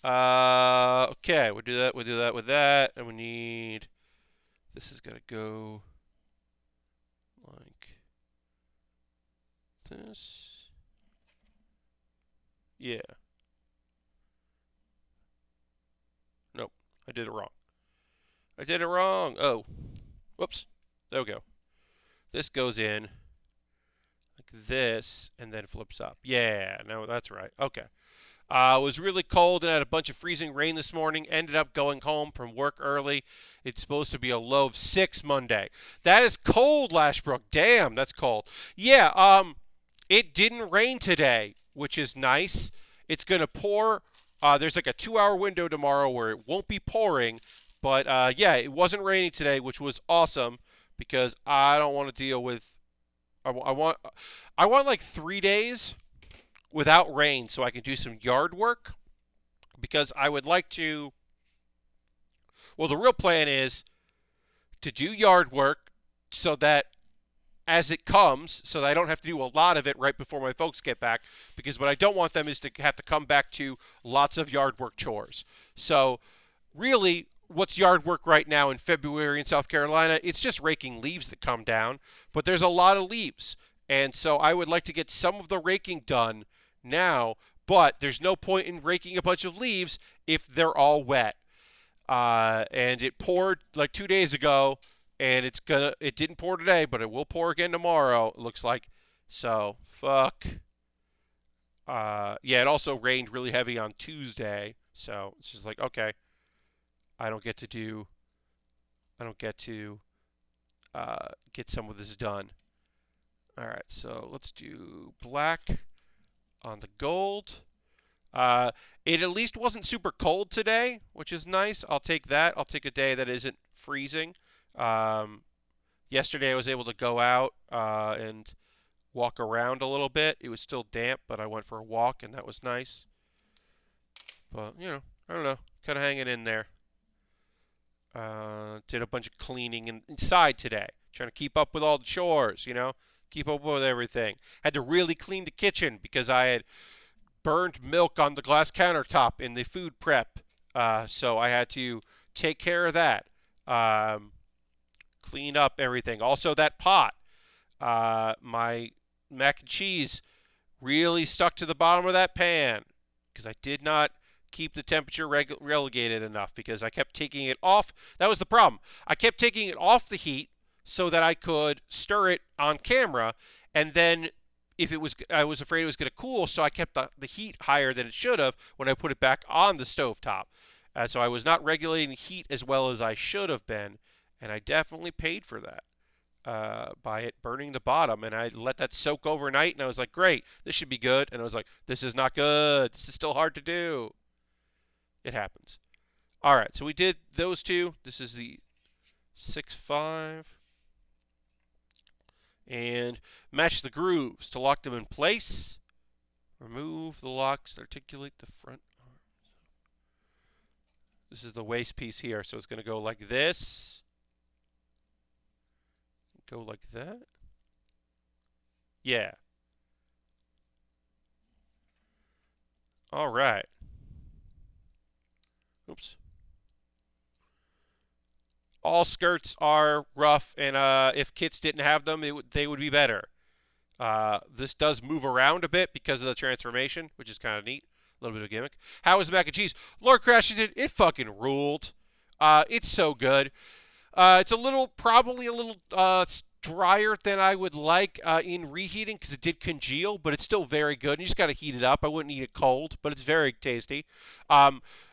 Okay, we'll do that. We'll do that with that, and we need. This is gonna go like this. Yeah. Nope. I did it wrong. I did it wrong. Oh. Whoops. There we go. This goes in like this and then flips up. Yeah, no, that's right. Okay. It was really cold and had a bunch of freezing rain this morning. Ended up going home from work early. It's supposed to be a low of 6 Monday. That is cold, Lashbrook. Damn, that's cold. Yeah, it didn't rain today, which is nice. It's going to pour. There's like a 2-hour window tomorrow where it won't be pouring. But yeah, it wasn't raining today, which was awesome because I don't want to deal with. I want like 3 days without rain so I can do some yard work because I would like to. Well, the real plan is to do yard work so that as it comes, so that I don't have to do a lot of it right before my folks get back, because what I don't want them is to have to come back to lots of yard work chores. So really, what's yard work right now in February in South Carolina? It's just raking leaves that come down, but there's a lot of leaves. And so I would like to get some of the raking done now, but there's no point in raking a bunch of leaves if they're all wet. And it poured like 2 days ago, and it didn't pour today, but it will pour again tomorrow, it looks like. So, fuck. Yeah, it also rained really heavy on Tuesday, so it's just like, okay, I don't get to get some of this done. All right, so let's do black on the gold. It at least wasn't super cold today, which is nice. I'll take that. I'll take a day that isn't freezing. Yesterday I was able to go out and walk around a little bit. It was still damp, but I went for a walk, and that was nice. But, I don't know. Kind of hanging in there. Did a bunch of cleaning inside today. Trying to keep up with all the chores, keep up with everything. Had to really clean the kitchen because I had burned milk on the glass countertop in the food prep. So I had to take care of that. Clean up everything. Also, that pot. My mac and cheese really stuck to the bottom of that pan. because I did not keep the temperature relegated enough because I kept taking it off. That was the problem. I kept taking it off the heat so that I could stir it on camera, and then if it was, I was afraid it was going to cool, so I kept the heat higher than it should have when I put it back on the stovetop. So I was not regulating heat as well as I should have been, and I definitely paid for that by it burning the bottom. And I let that soak overnight, and I was like, great, this should be good. And I was like, this is not good. This is still hard to do. It happens. All right, so we did those two. This is the 6.5. And match the grooves to lock them in place. Remove the locks to articulate the front arms. This is the waist piece here, so it's going to go like this. Go like that. Yeah. All right. Oops. All skirts are rough, and if kits didn't have them, they would be better. This does move around a bit because of the transformation, which is kind of neat. A little bit of a gimmick. How was the mac and cheese? Lord Crashington, it fucking ruled. It's so good. It's probably a little drier than I would like in reheating because it did congeal, but it's still very good. You just got to heat it up. I wouldn't eat it cold, but it's very tasty.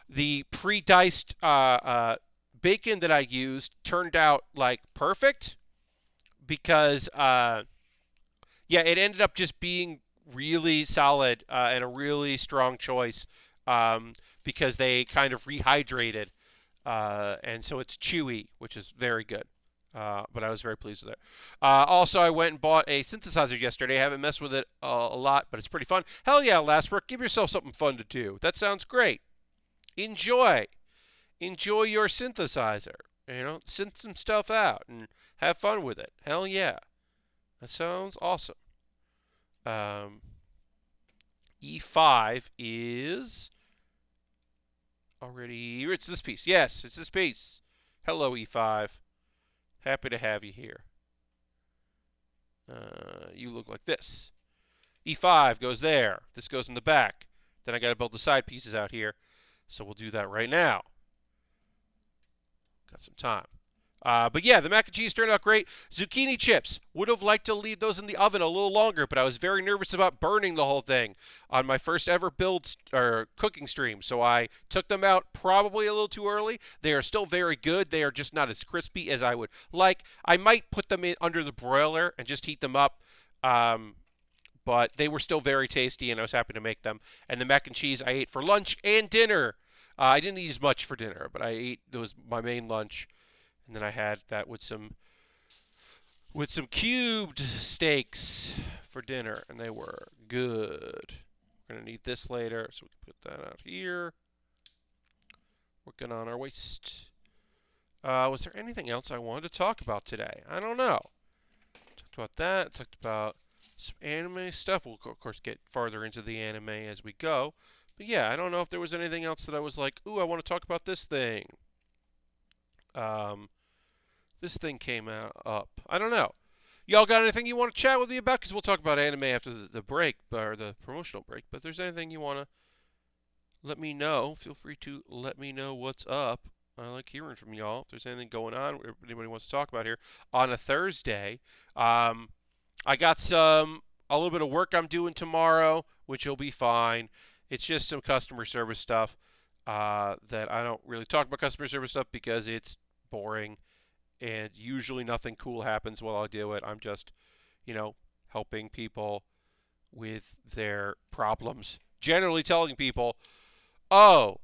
The pre-diced bacon that I used turned out like perfect because, yeah, it ended up just being really solid and a really strong choice because they kind of rehydrated. And so it's chewy, which is very good. But I was very pleased with it. Also, I went and bought a synthesizer yesterday. I haven't messed with it a lot, but it's pretty fun. Hell yeah, Lastbrook, give yourself something fun to do. That sounds great. Enjoy. Enjoy your synthesizer. You know, synth some stuff out and have fun with it. Hell yeah. That sounds awesome. E5 is already. It's this piece. Yes, it's this piece. Hello, E5. Happy to have you here. You look like this. E5 goes there. This goes in the back. Then I got to build the side pieces out here. So we'll do that right now. Got some time. But yeah, the mac and cheese turned out great. Zucchini chips. Would have liked to leave those in the oven a little longer, but I was very nervous about burning the whole thing on my first ever build or cooking stream. So I took them out probably a little too early. They are still very good. They are just not as crispy as I would like. I might put them in under the broiler and just heat them up. But they were still very tasty, and I was happy to make them. And the mac and cheese I ate for lunch and dinner. I didn't eat as much for dinner, but I ate, it was my main lunch. And then I had that with some cubed steaks for dinner, and they were good. We're going to need this later, so we can put that out here. Working on our waist. Was there anything else I wanted to talk about today? I don't know. Talked about that. Talked about some anime stuff. We'll, of course, get farther into the anime as we go. But yeah, I don't know if there was anything else that I was like, ooh, I want to talk about this thing. This thing came up. I don't know. Y'all got anything you want to chat with me about? Because we'll talk about anime after the break, or the promotional break. But if there's anything you want to let me know, feel free to let me know what's up. I like hearing from y'all. If there's anything going on, or anybody wants to talk about here on a Thursday. I got a little bit of work I'm doing tomorrow, which will be fine. It's just some customer service stuff that I don't really talk about customer service stuff because it's boring. And usually nothing cool happens while I do it. I'm just, helping people with their problems. Generally telling people, oh,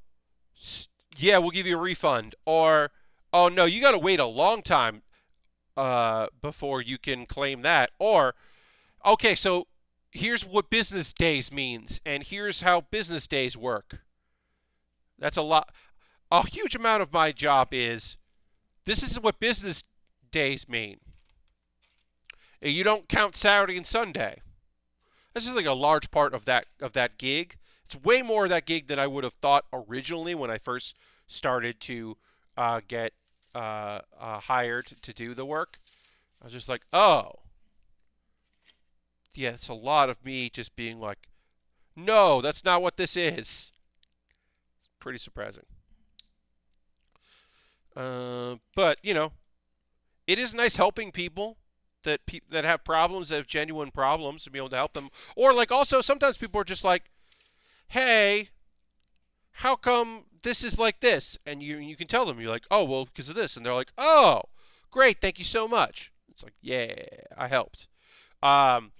yeah, we'll give you a refund. Or, oh, no, you got to wait a long time before you can claim that. Or, okay, so here's what business days means. And here's how business days work. That's a lot. A huge amount of my job is, this is what business days mean. You don't count Saturday and Sunday. This is like a large part of that gig. It's way more of that gig than I would have thought originally when I first started to get hired to do the work. I was just like, oh, yeah, it's a lot of me just being like, No, that's not what this is. Pretty surprising. But you know, it is nice helping people that have problems, that have genuine problems, to be able to help them. Or like also sometimes people are just like, hey, how come this is like this? And you can tell them, you're like, oh well, because of this, and they're like, oh, great, thank you so much. It's like, yeah, I helped. Um,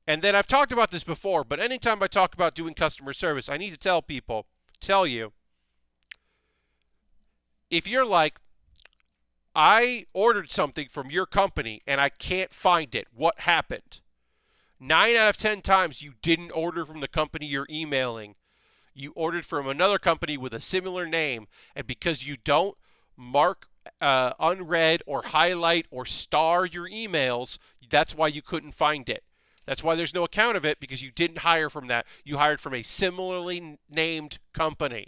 and then I've talked about this before, but anytime I talk about doing customer service, I need to tell you, if you're like, I ordered something from your company and I can't find it, what happened? 9 out of 10 times you didn't order from the company you're emailing. You ordered from another company with a similar name, and because you don't mark unread or highlight or star your emails, that's why you couldn't find it. That's why there's no account of it, because you didn't hire from that. You hired from a similarly named company.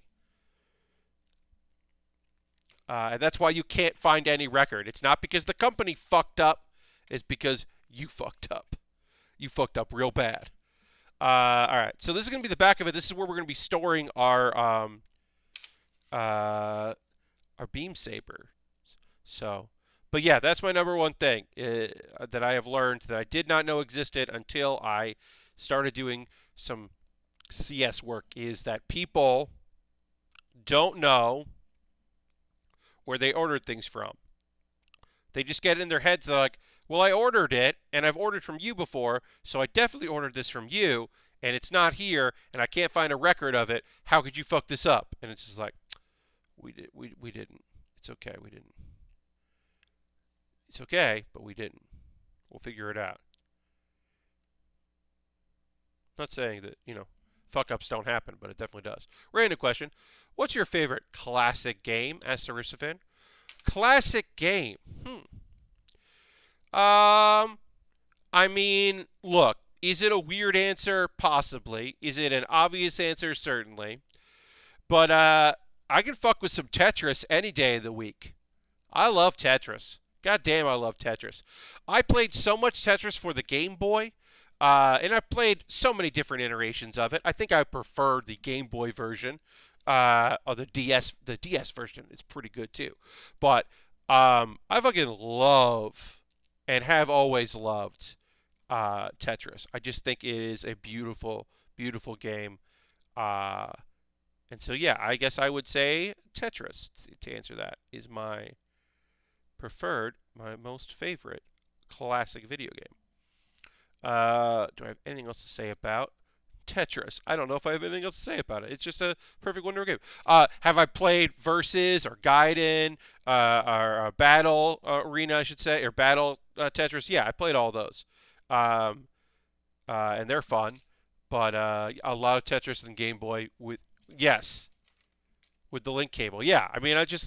And that's why you can't find any record. It's not because the company fucked up. It's because you fucked up. You fucked up real bad. All right. So this is going to be the back of it. This is where we're going to be storing our beam saber. So, but yeah, that's my number one thing that I have learned that I did not know existed until I started doing some CS work, is that people don't know where they ordered things from. They just get it in their heads. They're like, well, I ordered it, and I've ordered from you before, so I definitely ordered this from you, and it's not here, and I can't find a record of it. How could you fuck this up? And it's just like, we didn't. It's okay, we didn't. It's okay, but we didn't. We'll figure it out. I'm not saying that, fuck ups don't happen, but it definitely does. Random question. What's your favorite classic game? Asked Aristophan. Classic game. I mean, look, is it a weird answer? Possibly. Is it an obvious answer? Certainly. But I can fuck with some Tetris any day of the week. I love Tetris. God damn, I love Tetris. I played so much Tetris for the Game Boy, and I've played so many different iterations of it. I think I prefer the Game Boy version. Or the DS. The DS version is pretty good too. But I fucking love and have always loved Tetris. I just think it is a beautiful, beautiful game. Uh, and so, yeah, I guess I would say Tetris, to answer that, is my preferred, my most favorite classic video game. Do I have anything else to say about Tetris? I don't know if I have anything else to say about it. It's just a perfect wonder game. Have I played Versus or Gaiden or Battle Arena, I should say, or Battle Tetris? Yeah, I played all those. And they're fun. But a lot of Tetris and Game Boy yes, with the link cable. Yeah, I mean, it's just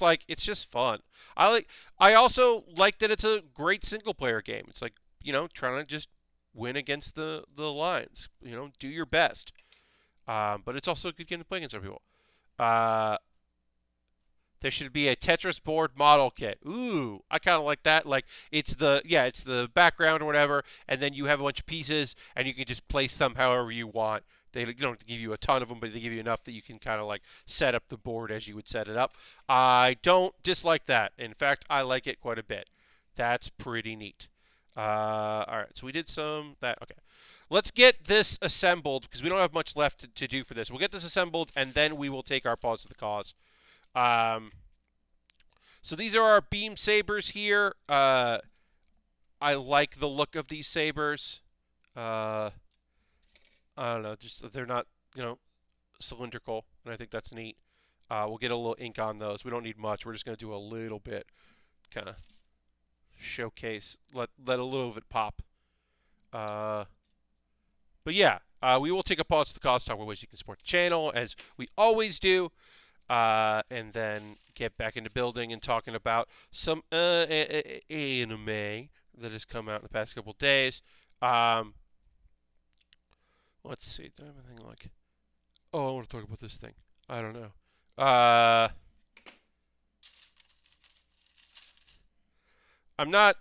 fun. I also like that it's a great single player game. It's like, trying to just win against the lines. Do your best. But it's also a good game to play against other people. There should be a Tetris board model kit. Ooh, I kind of like that. Like it's the background or whatever, and then you have a bunch of pieces, and you can just place them however you want. They don't give you a ton of them, but they give you enough that you can kind of like set up the board as you would set it up. I don't dislike that. In fact, I like it quite a bit. That's pretty neat. All right, so we did that. Okay. Let's get this assembled because we don't have much left to do for this. We'll get this assembled, and then we will take our pause to the cause. So these are our beam sabers here. I like the look of these sabers. I don't know, just they're not, cylindrical, and I think that's neat. We'll get a little ink on those. We don't need much. We're just going to do a little bit, kind of showcase, let a little of it pop. But yeah, we will take a pause to the cause, talk about ways you can support the channel, as we always do. And then get back into building and talking about some anime that has come out in the past couple days. Let's see. Do I have anything like... Oh, I want to talk about this thing. I don't know. I'm not...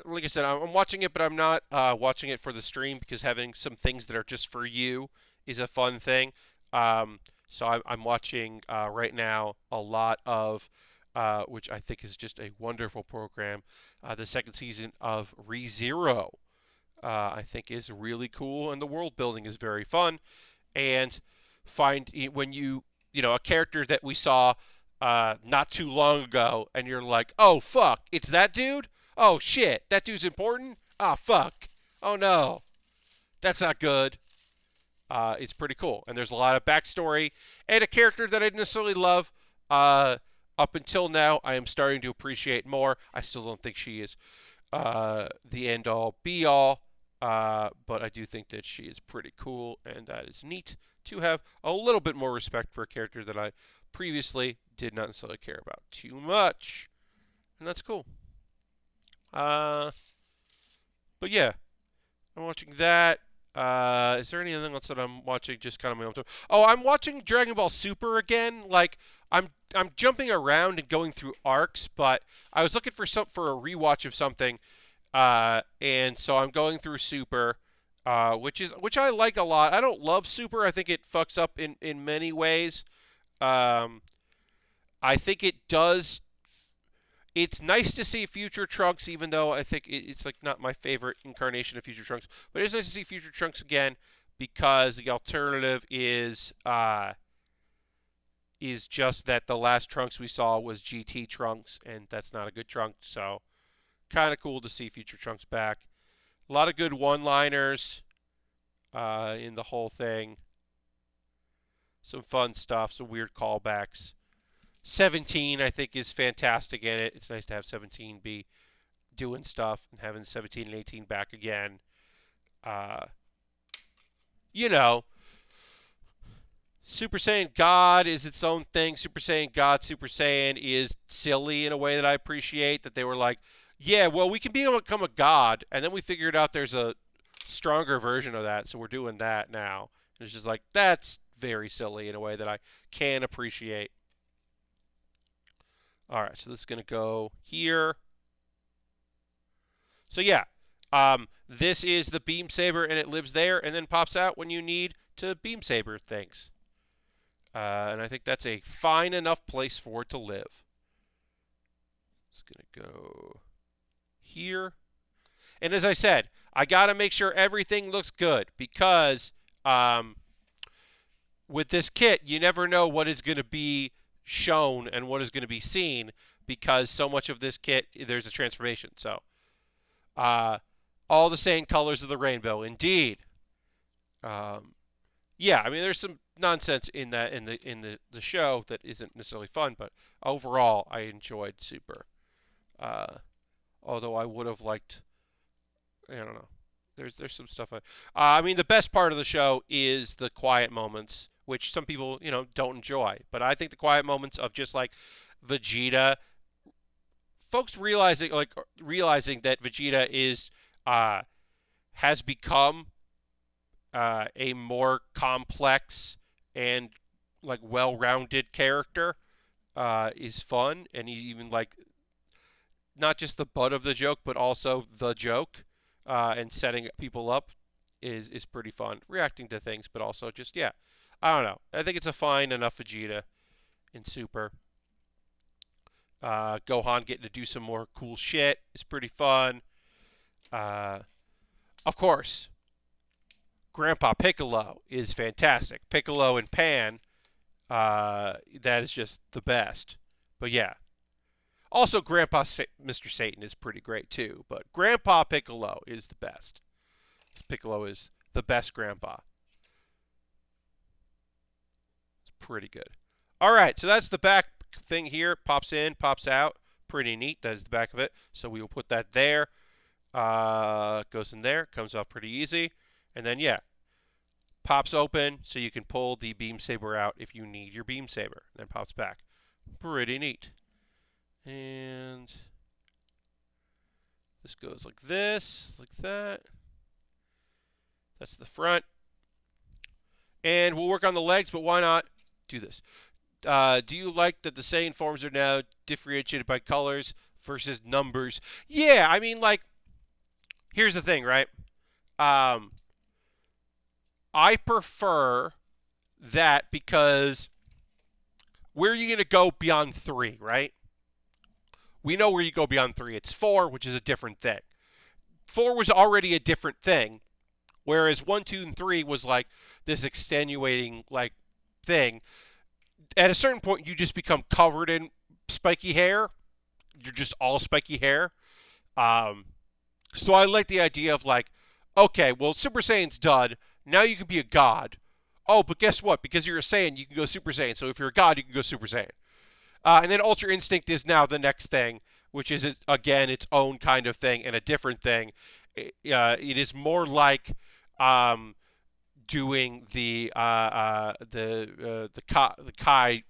like I said, I'm watching it, but I'm not watching it for the stream because having some things that are just for you is a fun thing. So I'm watching right now a lot of, which I think is just a wonderful program. The second season of ReZero, I think is really cool, and the world building is very fun. And when a character that we saw not too long ago, and you're like, oh fuck, it's that dude. Oh shit, that dude's important. Ah fuck. Oh no, that's not good. It's pretty cool, and there's a lot of backstory and a character that I didn't necessarily love. Up until now, I am starting to appreciate more. I still don't think she is the end all be all, but I do think that she is pretty cool, and that is neat to have a little bit more respect for a character that I previously did not necessarily care about too much, and that's cool. But yeah, I'm watching that. Is there anything else that I'm watching? Just kind of my own time. Oh, I'm watching Dragon Ball Super again. Like I'm jumping around and going through arcs, but I was looking for a rewatch of something, and so I'm going through Super, which I like a lot. I don't love Super. I think it fucks up in many ways. Um, I think it does. It's nice to see Future Trunks, even though I think it's like not my favorite incarnation of Future Trunks. But it's nice to see Future Trunks again because the alternative is just that the last Trunks we saw was GT Trunks, and that's not a good Trunk. So kind of cool to see Future Trunks back. A lot of good one-liners in the whole thing. Some fun stuff, some weird callbacks. 17, I think, is fantastic in it. It's nice to have 17 be doing stuff and having 17 and 18 back again. Uh, you know, Super Saiyan God is its own thing. Super Saiyan God, Super Saiyan is silly in a way that I appreciate. That they were like, yeah, well, we can become a god, and then we figured out there's a stronger version of that, so we're doing that now. And it's just like, that's very silly in a way that I can appreciate. All right, so this is going to go here. So yeah, this is the beam saber, and it lives there and then pops out when you need to beam saber things. And I think that's a fine enough place for it to live. It's going to go here. And as I said, I got to make sure everything looks good because with this kit, you never know what is going to be shown and what is going to be seen because so much of this kit, there's a transformation. So, all the same colors of the rainbow, indeed. Yeah, I mean, there's some nonsense in that in the show that isn't necessarily fun, but overall, I enjoyed Super. Although I would have liked, I don't know. There's some stuff. I mean, the best part of the show is the quiet moments, which some people don't enjoy. But I think the quiet moments of just like Vegeta, folks realizing that Vegeta is has become a more complex and like well-rounded character is fun, and he's even like not just the butt of the joke, but also the joke, and setting people up is pretty fun. Reacting to things, but also just yeah, I don't know. I think it's a fine enough Vegeta in Super. Gohan getting to do some more cool shit is pretty fun. Of course, Grandpa Piccolo is fantastic. Piccolo and Pan, that is just the best. But yeah. Also, Mr. Satan is pretty great too. But Grandpa Piccolo is the best. Piccolo is the best grandpa. It's pretty good. All right, so that's the back thing here. Pops in, pops out. Pretty neat. That is the back of it. So we will put that there. Goes in there. Comes off pretty easy. And then, yeah, pops open so you can pull the beam saber out if you need your beam saber. And then pops back. Pretty neat. And this goes like this, like that. That's the front. And we'll work on the legs, but why not do this? Do you like that the Saiyan forms are now differentiated by colors versus numbers? Yeah, I mean, like, here's the thing, right? I prefer that because where are you going to go beyond 3, right? We know where you go beyond 3. It's 4, which is a different thing. 4 was already a different thing, whereas 1, 2, and 3 was like this extenuating like thing. At a certain point, you just become covered in spiky hair. You're just all spiky hair. So I like the idea of like, okay, well, Super Saiyan's done. Now you can be a god. Oh, but guess what? Because you're a Saiyan, you can go Super Saiyan. So if you're a god, you can go Super Saiyan. And then Ultra Instinct is now the next thing, which is, again, its own kind of thing and a different thing. It is more like doing the Kai,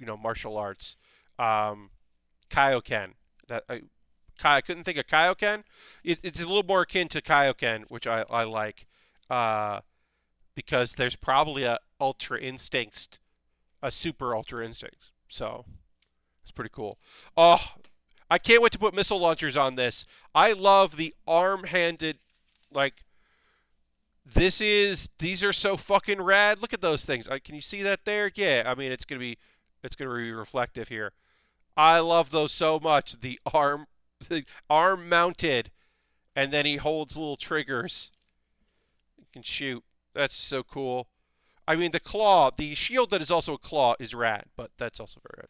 martial arts, Kaioken. I couldn't think of Kaioken. It's a little more akin to Kaioken, which I like, because there's probably a super Ultra Instinct. So it's pretty cool. Oh, I can't wait to put missile launchers on this. I love the arm-handed, like, these are so fucking rad. Look at those things. Can you see that there? Yeah, I mean, it's gonna be reflective here. I love those so much. The arm mounted, and then he holds little triggers. You can shoot. That's so cool. I mean, the shield that is also a claw is rad, but that's also very rad.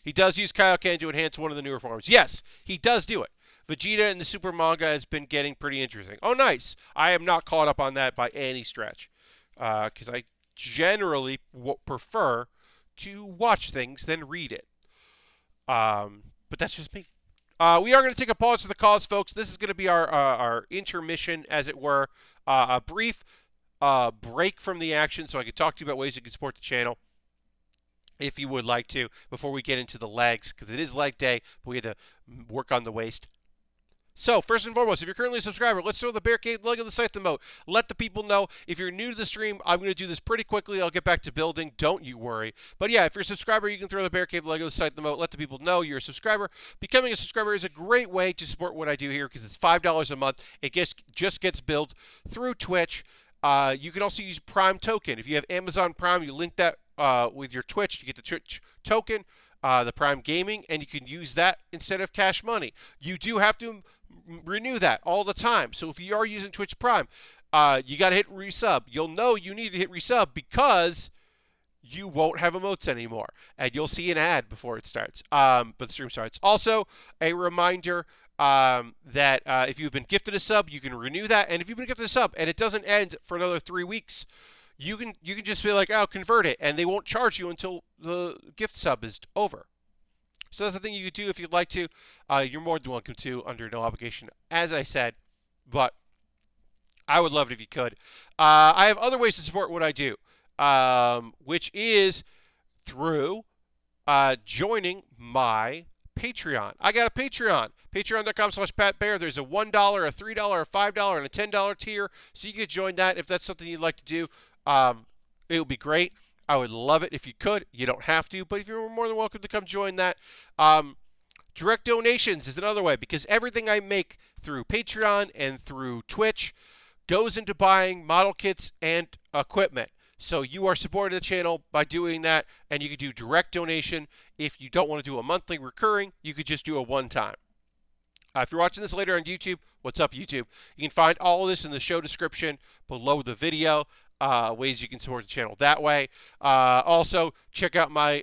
He does use Kaioken to enhance one of the newer forms. Yes, he does do it. Vegeta in the Super manga has been getting pretty interesting. Oh, nice. I am not caught up on that by any stretch, because I generally prefer to watch things than read it. But that's just me. We are going to take a pause for the cause, folks. This is going to be our intermission, as it were. A brief break from the action so I can talk to you about ways you can support the channel, if you would like to, before we get into the legs, because it is leg day, but we had to work on the waist. So, first and foremost, if you're currently a subscriber, let's throw the Bear Cave leg of the scythe emote. Let the people know. If you're new to the stream, I'm going to do this pretty quickly. I'll get back to building. Don't you worry. But yeah, if you're a subscriber, you can throw the Bear Cave leg of the scythe emote. Let the people know you're a subscriber. Becoming a subscriber is a great way to support what I do here because it's $5 a month. It just gets billed through Twitch. You can also use Prime Token. If you have Amazon Prime, you link that with your Twitch. You get the Twitch token, the Prime Gaming, and you can use that instead of cash money. You do have to renew that all the time. So if you are using Twitch Prime, you got to hit resub. You'll know you need to hit resub because you won't have emotes anymore. And you'll see an ad before it starts, but the stream starts. Also, a reminder that if you've been gifted a sub, you can renew that. And if you've been gifted a sub and it doesn't end for another 3 weeks, you can just be like, oh, convert it, and they won't charge you until the gift sub is over. So that's the thing you could do if you'd like to. You're more than welcome to, under no obligation, as I said. But I would love it if you could. I have other ways to support what I do, which is through joining my Patreon. I got a Patreon. Patreon.com/PatBear. There's a $1, a $3, a $5, and a $10 tier. So you could join that if that's something you'd like to do. It would be great. I would love it if you could. You don't have to, but if you're more than welcome to come join that. Direct donations is another way, because everything I make through Patreon and through Twitch goes into buying model kits and equipment. So you are supporting the channel by doing that, and you can do direct donation. If you don't want to do a monthly recurring, you could just do a one-time. If you're watching this later on YouTube, what's up, YouTube? You can find all of this in the show description below the video. Ways you can support the channel that way. Also, check out my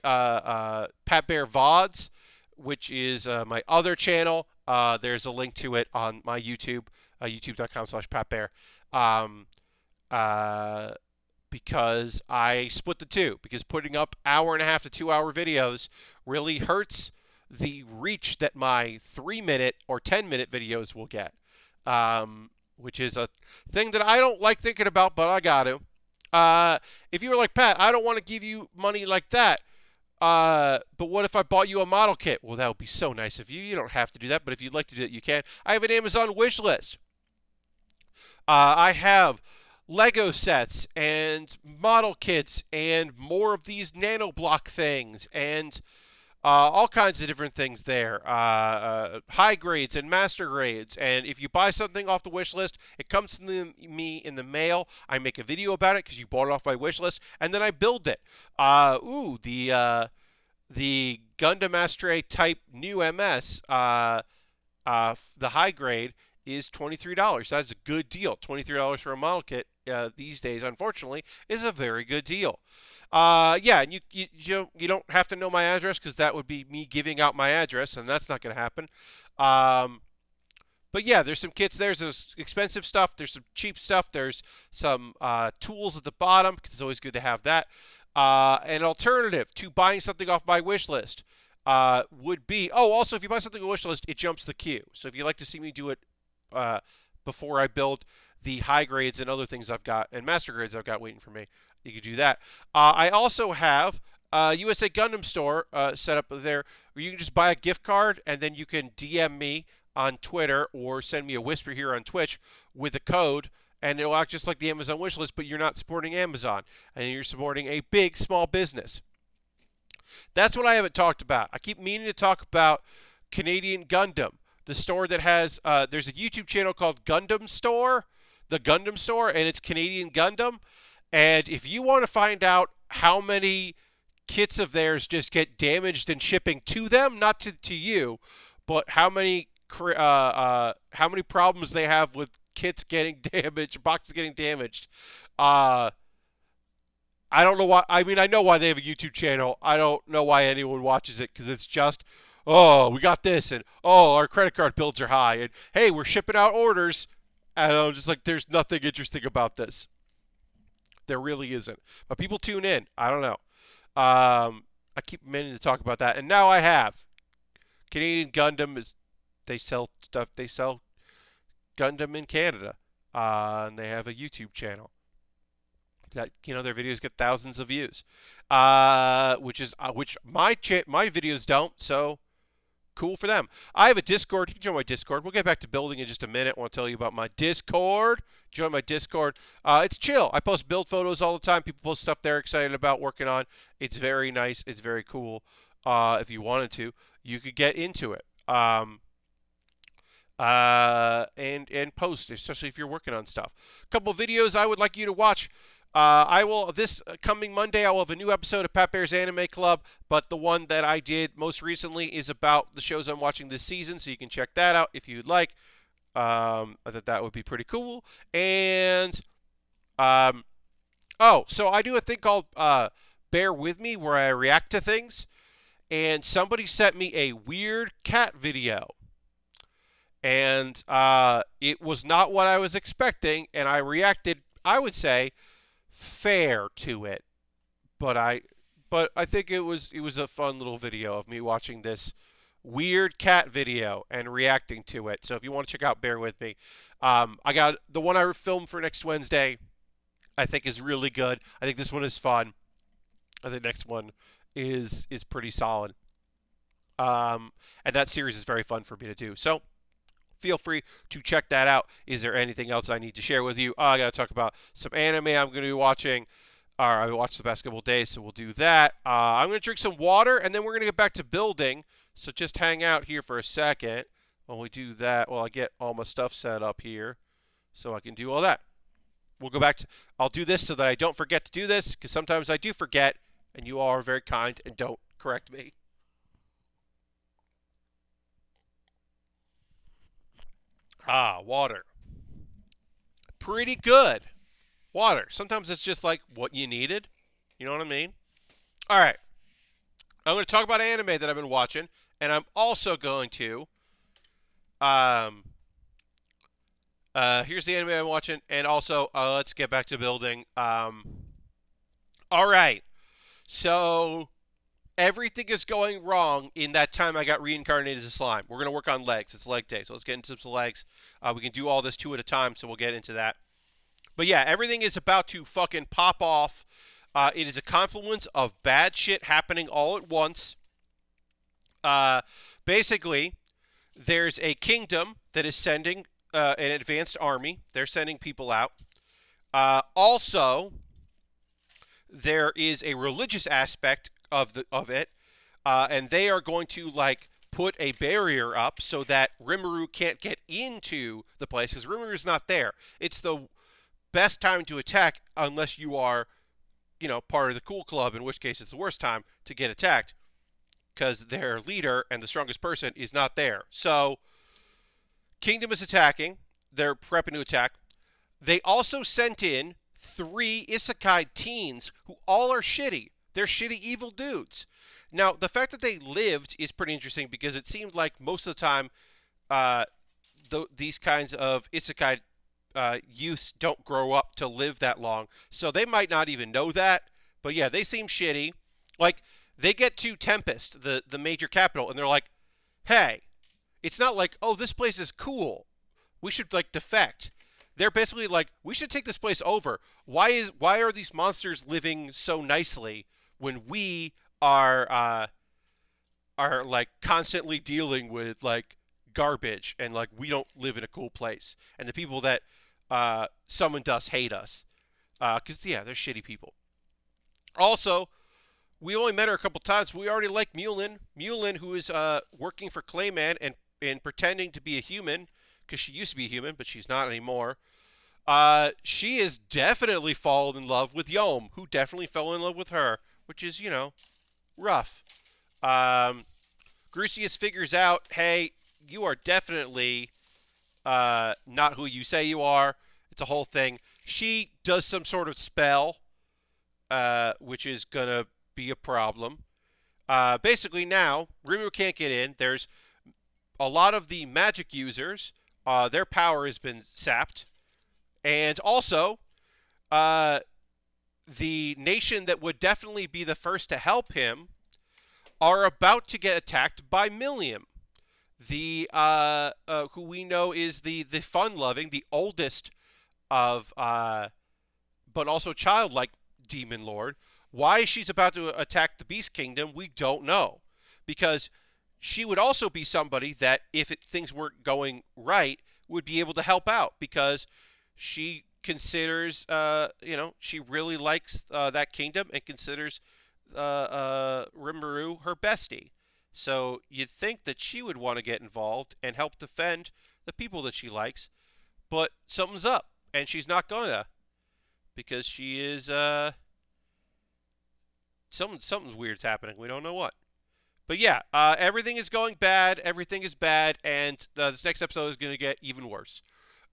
Pat Bear VODs, which is my other channel. There's a link to it on my YouTube, youtube.com/PatBear. Because I split the two. Because putting up 1.5 to 2 hour videos really hurts the reach that my 3-minute or 10-minute videos will get. Which is a thing that I don't like thinking about, but I got to. If you were like, Pat, I don't want to give you money like that, but what if I bought you a model kit? Well, that would be so nice of you. You don't have to do that, but if you'd like to do it, you can. I have an Amazon wish list. I have Lego sets and model kits and more of these nano block things and all kinds of different things there. High grades and master grades. And if you buy something off the wish list, it comes to me in the mail. I make a video about it because you bought it off my wish list, and then I build it. The Gundam Astra Type New MS, the high grade, is $23. That's a good deal. $23 for a model kit these days, unfortunately, is a very good deal. Yeah, and you don't have to know my address because that would be me giving out my address, and that's not going to happen. But yeah, there's some kits. There's this expensive stuff. There's some cheap stuff. There's some tools at the bottom because it's always good to have that. An alternative to buying something off my wish list would be, also, if you buy something on wish list, it jumps the queue. So if you'd like to see me do it before I build the high grades and other things I've got, and master grades I've got waiting for me, you could do that. I also have a USA Gundam store set up there where you can just buy a gift card and then you can DM me on Twitter or send me a whisper here on Twitch with a code, and it'll act just like the Amazon wish list, but you're not supporting Amazon, and you're supporting a big small business. That's what I haven't talked about. I keep meaning to talk about Canadian Gundam, the store that has, there's a YouTube channel called Gundam Store, the Gundam Store, and it's Canadian Gundam. And if you want to find out how many kits of theirs just get damaged in shipping to them, not to you, but how many problems they have with kits getting damaged, boxes getting damaged, I don't know why. I mean, I know why they have a YouTube channel. I don't know why anyone watches it because it's just, oh, we got this, and oh, our credit card bills are high, and hey, we're shipping out orders. And I'm just like, there's nothing interesting about this. There really isn't. But people tune in. I don't know. I keep meaning to talk about that, and now I have. Canadian Gundam is, they sell stuff. They sell Gundam in Canada, and they have a YouTube channel. That, their videos get thousands of views, which my videos don't. So cool for them. I have a Discord. You can join my Discord. We'll get back to building in just a minute. I want to tell you about my Discord. Join my Discord. It's chill. I post build photos all the time. People post stuff they're excited about working on. It's very nice. It's very cool. If you wanted to, you could get into it. And post, especially if you're working on stuff. A couple of videos I would like you to watch. This coming Monday, I will have a new episode of Pat Bear's Anime Club, but the one that I did most recently is about the shows I'm watching this season, so you can check that out if you'd like. I thought that would be pretty cool. And, so I do a thing called Bear With Me, where I react to things, and somebody sent me a weird cat video. And it was not what I was expecting, and I reacted, I would say, fair to it, but I think it was a fun little video of me watching this weird cat video and reacting to it. So if you want to check out Bear With Me, I got the one I filmed for next Wednesday. I think is really good. I think this one is fun. I think the next one is pretty solid. And that series is very fun for me to do. So feel free to check that out. Is there anything else I need to share with you? I got to talk about some anime I'm going to be watching. I watched the past couple days, so we'll do that. I'm going to drink some water, and then we're going to get back to building. So just hang out here for a second while we do that, while I get all my stuff set up here so I can do all that. We'll go back to, I'll do this so that I don't forget to do this, because sometimes I do forget, and you all are very kind and don't correct me. Water. Pretty good. Water. Sometimes it's just like what you needed. You know what I mean? All right. I'm going to talk about anime that I've been watching, and I'm also going to, here's the anime I'm watching, and also, let's get back to building. All right. So, everything is going wrong in that time I got reincarnated as a slime. We're going to work on legs. It's leg day, so let's get into some legs. We can do all this two at a time, so we'll get into that. But yeah, everything is about to fucking pop off. It is a confluence of bad shit happening all at once. Basically, there's a kingdom that is sending an advanced army. They're sending people out. Also, there is a religious aspect of it. and they are going to like put a barrier up so that Rimuru can't get into the place because Rimuru's not there. It's the best time to attack unless you are, part of the cool club, in which case it's the worst time to get attacked because their leader and the strongest person is not there. So Kingdom is attacking. They're prepping to attack. They also sent in 3 isekai teens who all are shitty. They're shitty evil dudes. Now, the fact that they lived is pretty interesting because it seemed like most of the time these kinds of isekai youths don't grow up to live that long. So they might not even know that. But yeah, they seem shitty. Like, they get to Tempest, the major capital, and they're like, hey, it's not like, oh, this place is cool. We should, like, defect. They're basically like, we should take this place over. Why are these monsters living so nicely when we are like constantly dealing with like garbage and like we don't live in a cool place and the people that summoned us hate us because yeah, they're shitty people. Also, we only met her a couple times. We already like Mulin, who is working for Clayman and pretending to be a human because she used to be a human, but she's not anymore. She is definitely fallen in love with Yom, who definitely fell in love with her, which is, rough. Grucius figures out, hey, you are definitely not who you say you are. It's a whole thing. She does some sort of spell, which is going to be a problem. Basically now, Rimuru can't get in. There's a lot of the magic users. Their power has been sapped. And also, the nation that would definitely be the first to help him are about to get attacked by Millium, the who we know is the fun-loving, the oldest of, but also childlike demon lord. Why she's about to attack the Beast Kingdom, we don't know, because she would also be somebody that, if things weren't going right, would be able to help out because she considers, she really likes that kingdom and considers Rimuru her bestie. So you'd think that she would want to get involved and help defend the people that she likes, but something's up, and she's not gonna because she is something's weird's happening. We don't know what. But yeah, everything is going bad. Everything is bad, and this next episode is going to get even worse.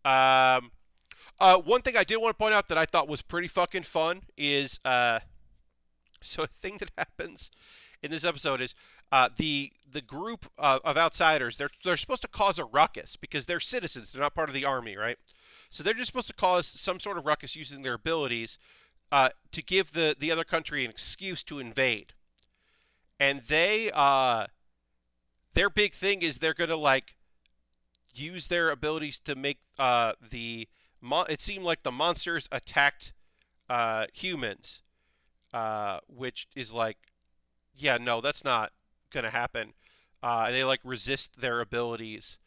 One thing I did want to point out that I thought was pretty fucking fun is so a thing that happens in this episode is the group of outsiders. They're supposed to cause a ruckus because they're citizens. They're not part of the army, right? So they're just supposed to cause some sort of ruckus using their abilities to give the other country an excuse to invade. And they their big thing is they're gonna like use their abilities to make it seemed like the monsters attacked humans, which is like, yeah, no, that's not gonna happen. They like resist their abilities,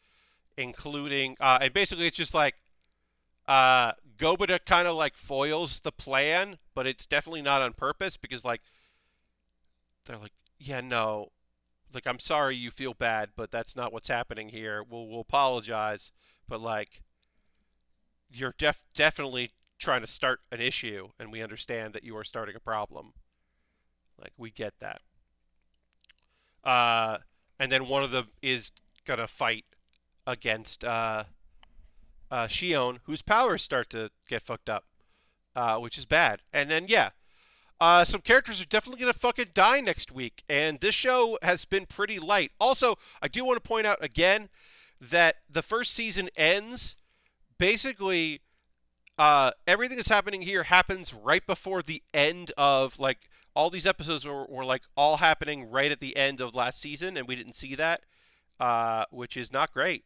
including and basically it's just like Gobita kind of like foils the plan, but it's definitely not on purpose because like they're like, yeah, no, like I'm sorry you feel bad, but that's not what's happening here. We'll apologize, but like you're definitely trying to start an issue, and we understand that you are starting a problem. Like we get that. And then one of them is gonna fight against Shion, whose powers start to get fucked up, which is bad. And then yeah, some characters are definitely going to fucking die next week, and this show has been pretty light. Also, I do want to point out again that the first season ends, basically, everything that's happening here happens right before the end of, like, all these episodes were like, all happening right at the end of last season, and we didn't see that, which is not great.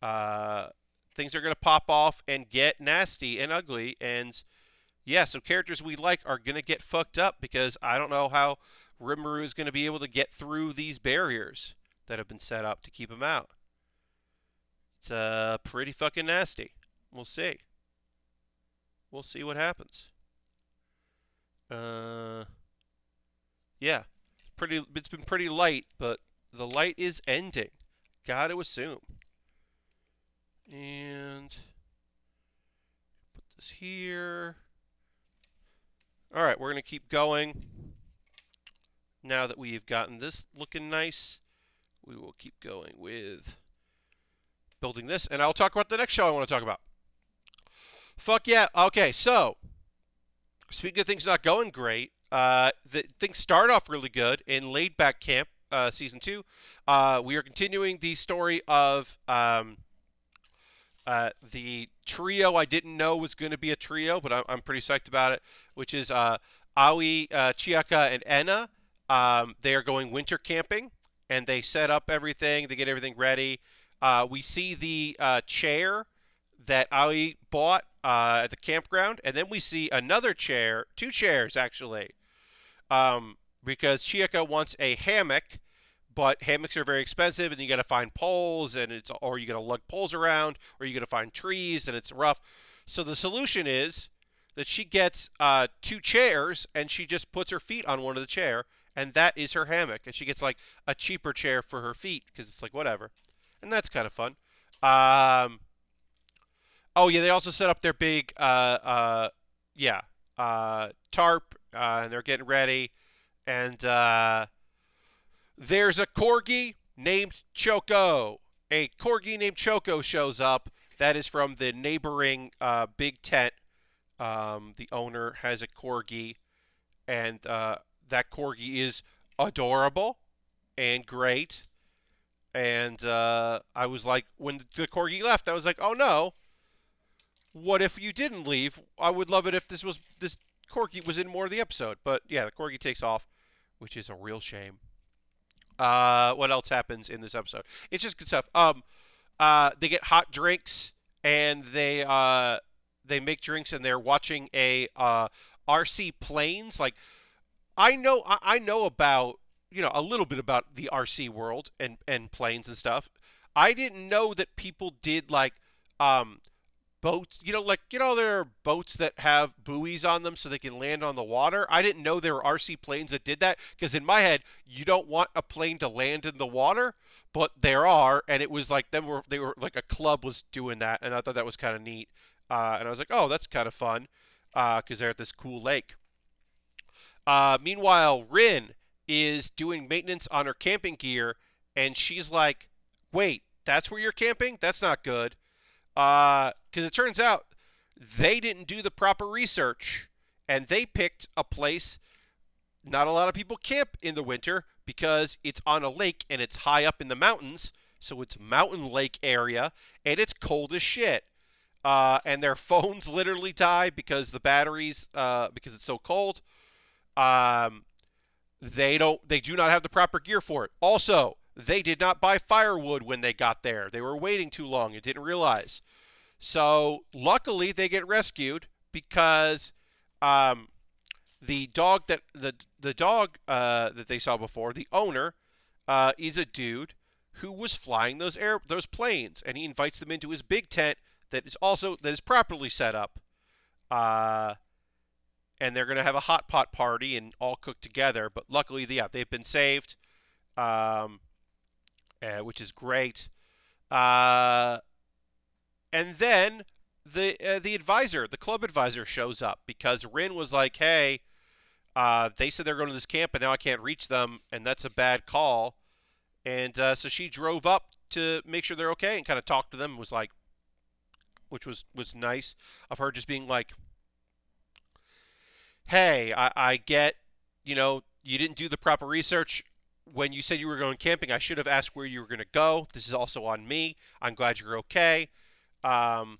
Things are going to pop off and get nasty and ugly, and yeah, some characters we like are going to get fucked up because I don't know how Rimuru is going to be able to get through these barriers that have been set up to keep him out. It's pretty fucking nasty. We'll see. We'll see what happens. Yeah. It's been pretty light, but the light is ending. Got to assume. And put this here. All right, we're gonna keep going. Now that we've gotten this looking nice, we will keep going with building this, and I'll talk about the next show I want to talk about. Fuck yeah. Okay, so speaking of things not going great, things start off really good in Laid Back Camp, season 2. We are continuing the story of the trio I didn't know was going to be a trio, but I'm pretty psyched about it, which is Aoi, Chiaka, and Enna. They are going winter camping, and they set up everything. They get everything ready. We see the chair that Aoi bought at the campground, and then we see another chair, 2 chairs actually, because Chiaka wants a hammock, but hammocks are very expensive, and you got to find poles, or you got to lug poles around, or you got to find trees, and it's rough. So the solution is that she gets 2 chairs, and she just puts her feet on one of the chair, and that is her hammock, and she gets like a cheaper chair for her feet because it's like whatever, and that's kind of fun. Oh yeah, they also set up their big tarp, and they're getting ready, and there's a corgi named Choco. A corgi named Choco shows up. That is from the neighboring big tent. The owner has a corgi, and that corgi is adorable and great. And I was like, when the corgi left, I was like, oh no. What if you didn't leave? I would love it if this corgi was in more of the episode. But yeah, the corgi takes off, which is a real shame. What else happens in this episode? It's just good stuff. They get hot drinks, and they make drinks, and they're watching a RC planes. Like I know about a little bit about the RC world and planes and stuff. I didn't know that people did like boats. There are boats that have buoys on them so they can land on the water. I didn't know there were RC planes that did that, because in my head, you don't want a plane to land in the water, but there are, and it was like they were like a club was doing that, and I thought that was kind of neat. And I was like, oh, that's kind of fun, because they're at this cool lake. Meanwhile, Rin is doing maintenance on her camping gear, and she's like, wait, that's where you're camping? That's not good. Because it turns out they didn't do the proper research, and they picked a place not a lot of people camp in the winter because it's on a lake and it's high up in the mountains, so it's mountain lake area, and it's cold as shit. And their phones literally die because the batteries, because it's so cold. They do not have the proper gear for it. Also, they did not buy firewood when they got there. They were waiting too long and didn't realize. So luckily they get rescued because the dog that they saw before, the owner, is a dude who was flying those planes, and he invites them into his big tent that is properly set up. And they're gonna have a hot pot party and all cook together. But luckily, they've been saved. Which is great. And then the club advisor shows up because Rin was like, hey, they said they're going to this camp, and now I can't reach them, and that's a bad call. And so she drove up to make sure they're okay and kind of talked to them, which was nice of her, just being like, hey, I get, you didn't do the proper research. When you said you were going camping, I should have asked where you were going to go. This is also on me. I'm glad you're okay. And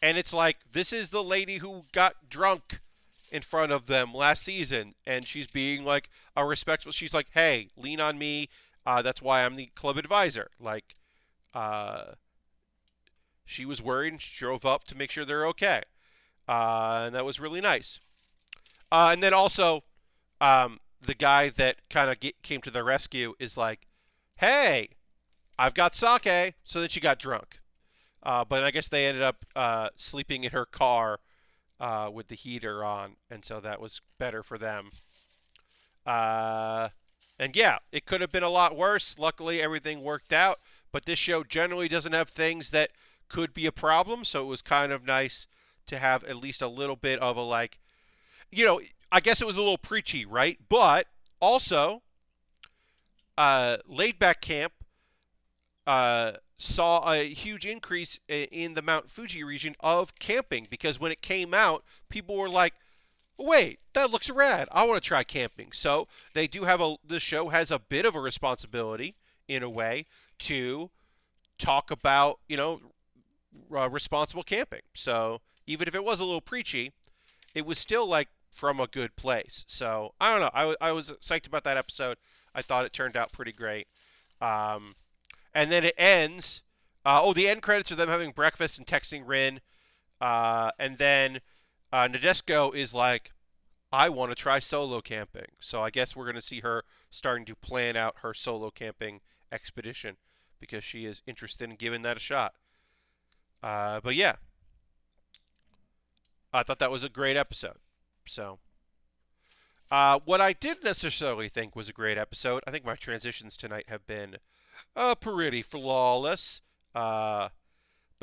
it's like, this is the lady who got drunk in front of them last season, and she's being like a respectful. She's like, hey, lean on me. That's why I'm the club advisor. Like, she was worried and she drove up to make sure they're okay. And that was really nice. And then also, the guy that kind of came to the rescue is like, hey, I've got sake. So then she got drunk. But I guess they ended up sleeping in her car with the heater on, and so that was better for them. And yeah, it could have been a lot worse. Luckily, everything worked out. But this show generally doesn't have things that could be a problem. So it was kind of nice to have at least a little bit of a like, I guess it was a little preachy, right? But also, Laid Back Camp saw a huge increase in the Mount Fuji region of camping because when it came out, people were like, wait, that looks rad. I want to try camping. So they do have the show has a bit of a responsibility in a way to talk about, responsible camping. So even if it was a little preachy, it was still like from a good place. So I don't know. I was psyched about that episode. I thought it turned out pretty great. Um, and then it ends. The end credits are them having breakfast and texting Rin. And then Nadesco is like, I want to try solo camping. So I guess we're going to see her starting to plan out her solo camping expedition because she is interested in giving that a shot. But yeah, I thought that was a great episode. So, what I didn't necessarily think was a great episode, I think my transitions tonight have been pretty flawless. But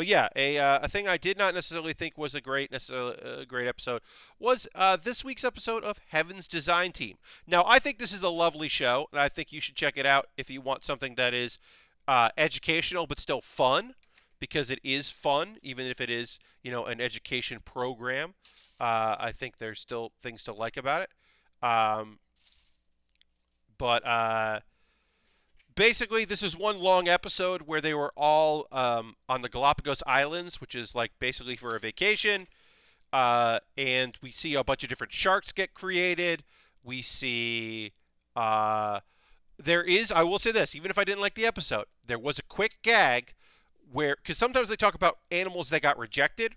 yeah, a thing I did not necessarily think was a great episode was this week's episode of Heaven's Design Team. Now, I think this is a lovely show, and I think you should check it out if you want something that is educational but still fun, because it is fun, even if it is an education program. I think there's still things to like about it. But basically, this is one long episode where they were all on the Galapagos Islands, which is like basically for a vacation. And we see a bunch of different sharks get created. We see there is, I will say this, even if I didn't like the episode, there was a quick gag where, because sometimes they talk about animals that got rejected,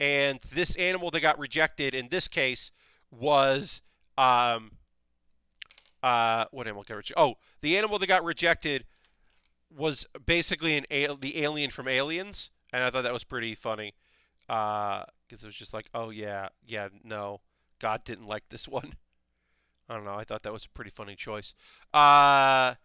and this animal that got rejected in this case was what animal got rejected? Oh, the animal that got rejected was basically the alien from Aliens, and I thought that was pretty funny because it was just like, oh yeah, no, God didn't like this one. I don't know. I thought that was a pretty funny choice. So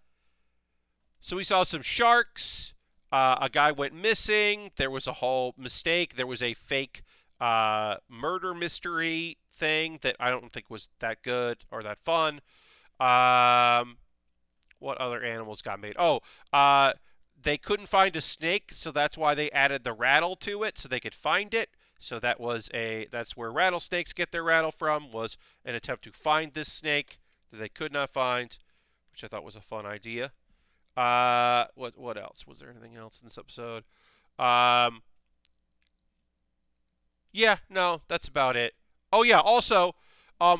we saw some sharks. A guy went missing. There was a whole mistake. There was a fake murder mystery thing that I don't think was that good or that fun. What other animals got made? Oh, they couldn't find a snake, so that's why they added the rattle to it, so they could find it. So that's where rattlesnakes get their rattle from, was an attempt to find this snake that they could not find, which I thought was a fun idea. What else? Was there anything else in this episode? Yeah, no, that's about it. Oh yeah, also,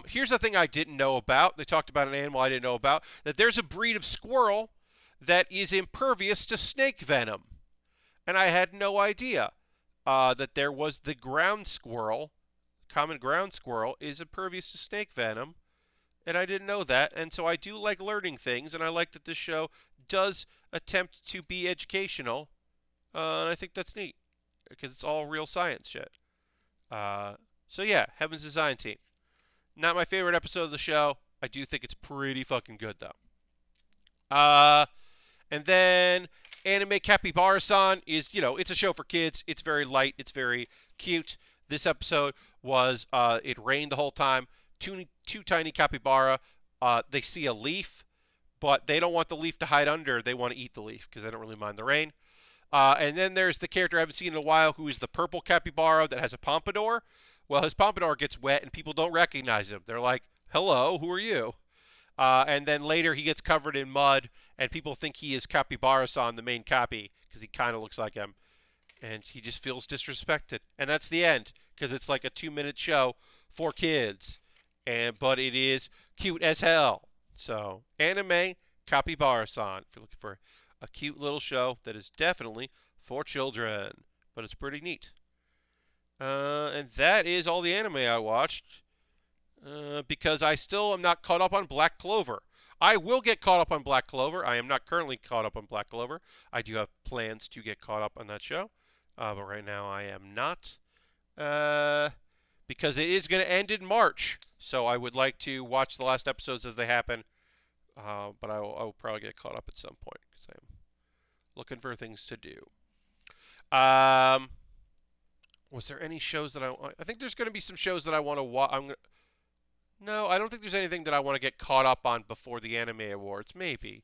here's the thing I didn't know about. They talked about an animal I didn't know about. That there's a breed of squirrel that is impervious to snake venom. And I had no idea that there was the ground squirrel, common ground squirrel, is impervious to snake venom. And I didn't know that. And so I do like learning things, and I like that this show does attempt to be educational. And I think that's neat, because it's all real science shit. So yeah, Heaven's Design Team. Not my favorite episode of the show. I do think it's pretty fucking good, though. And then Anime KAPIBARASAN is, it's a show for kids. It's very light. It's very cute. This episode was, it rained the whole time. Two tiny capybara. They see a leaf, but they don't want the leaf to hide under. They want to eat the leaf because they don't really mind the rain. And then there's the character I haven't seen in a while who is the purple capybara that has a pompadour. Well, his pompadour gets wet and people don't recognize him. They're like, hello, who are you? And then later he gets covered in mud and people think he is KAPIBARASAN, the main Cappy, because he kind of looks like him. And he just feels disrespected. And that's the end, because it's like a 2-minute show for kids. But it is cute as hell. So, Anime KAPIBARASAN, if you're looking for a cute little show that is definitely for children. But it's pretty neat. And that is all the anime I watched. Because I still am not caught up on Black Clover. I will get caught up on Black Clover. I am not currently caught up on Black Clover. I do have plans to get caught up on that show. But right now I am not. Because it is going to end in March. So I would like to watch the last episodes as they happen but I will probably get caught up at some point because I'm looking for things to do. Was there any shows that I think there's going to be some shows that I want to watch. No, I don't think there's anything that I want to get caught up on before the Anime Awards. Maybe.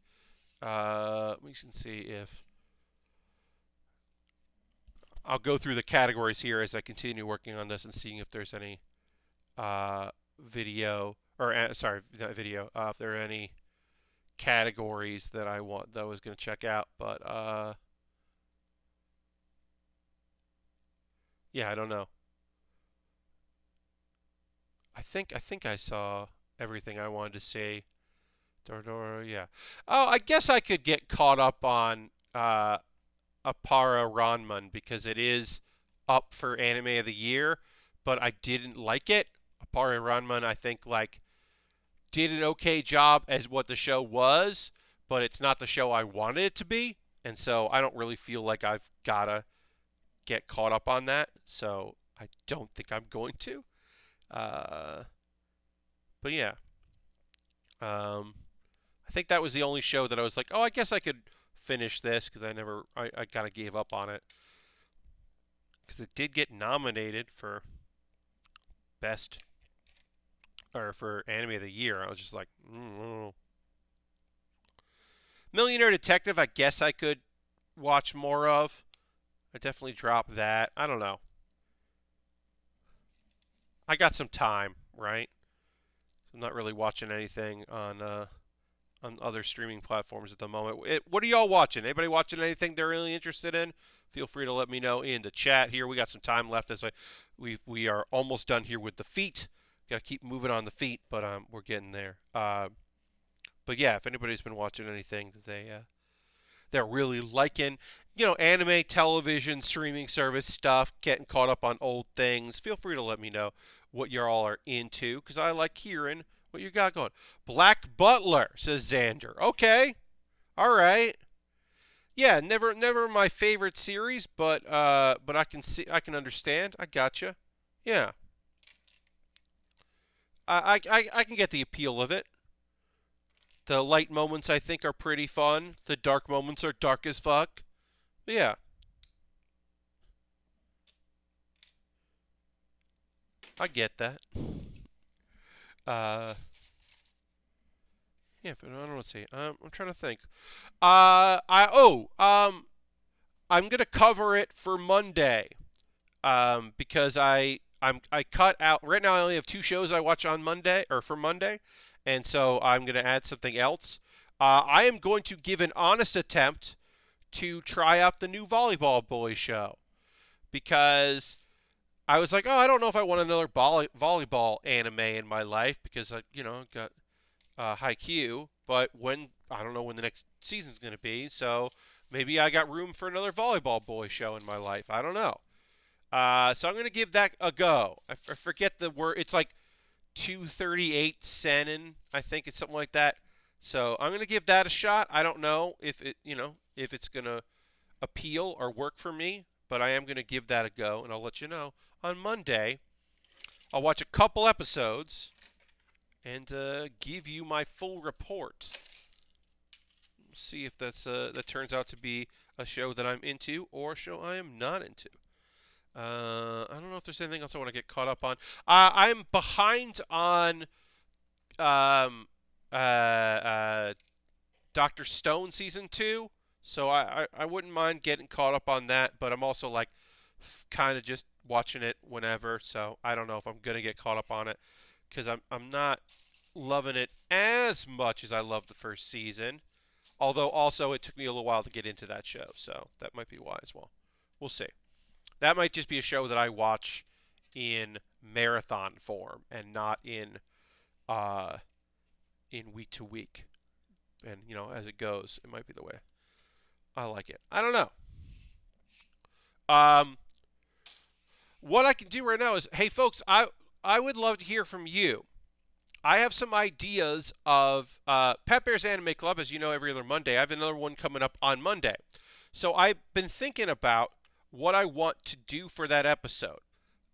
We can see if I'll go through the categories here as I continue working on this and seeing if there's any video or sorry, not video. If there are any categories that I was going to check out, but yeah, I don't know. I think I saw everything I wanted to see. Dora, yeah. Oh, I guess I could get caught up on Apara Ranman because it is up for Anime of the Year, but I didn't like it. Apara Ranman, I think, like, did an okay job as what the show was, but it's not the show I wanted it to be, and so I don't really feel like I've gotta get caught up on that. So I don't think I'm going to. Uh, but yeah, I think that was the only show that I was like, oh, I guess I could finish this because I kind of gave up on it because it did get nominated for best or for Anime of the Year. I was just like, Millionaire Detective. I guess I could watch more of. I definitely dropped that. I don't know. I got some time, right? I'm not really watching anything on other streaming platforms at the moment. What are y'all watching? Anybody watching anything they're really interested in? Feel free to let me know in the chat here. We got some time left as we are almost done here with the feet. Got to keep moving on the feet, but we're getting there. But yeah, if anybody's been watching anything that they're really liking, anime, television, streaming service stuff, getting caught up on old things, feel free to let me know what y'all are into, because I like hearing what you got going. Black Butler, says Xander. Okay. All right. Yeah, never my favorite series, but I can understand. I gotcha. Yeah. I can get the appeal of it. The light moments, I think, are pretty fun. The dark moments are dark as fuck. But yeah. I get that. Yeah, but I don't know what to say. I'm trying to think. I'm gonna cover it for Monday. Because I cut out right now. I only have 2 shows I watch on Monday or for Monday, and so I'm gonna add something else. I am going to give an honest attempt to try out the new Volleyball Boy show because I was like, oh, I don't know if I want another volleyball anime in my life because I, got Haikyuu, but I don't know when the next season's going to be, so maybe I got room for another Volleyball Boy show in my life. I don't know. So I'm going to give that a go. I forget the word. It's like 238 senin. I think it's something like that. So I'm going to give that a shot. I don't know if it's going to appeal or work for me, but I am going to give that a go, and I'll let you know on Monday. I'll watch a couple episodes and give you my full report. See if that turns out to be a show that I'm into or a show I am not into. I don't know if there's anything else I want to get caught up on. I'm behind on Dr. Stone Season 2, so I wouldn't mind getting caught up on that, but I'm also like kind of just watching it whenever, so I don't know if I'm going to get caught up on it because I'm not loving it as much as I loved the first season, although also it took me a little while to get into that show, so that might be why as well. We'll see. That might just be a show that I watch in marathon form and not in week to week. And, as it goes, it might be the way I like it. I don't know. What I can do right now is, hey, folks, I would love to hear from you. I have some ideas of Pet Bear's Anime Club, as you know, every other Monday. I have another one coming up on Monday. So I've been thinking about what I want to do for that episode.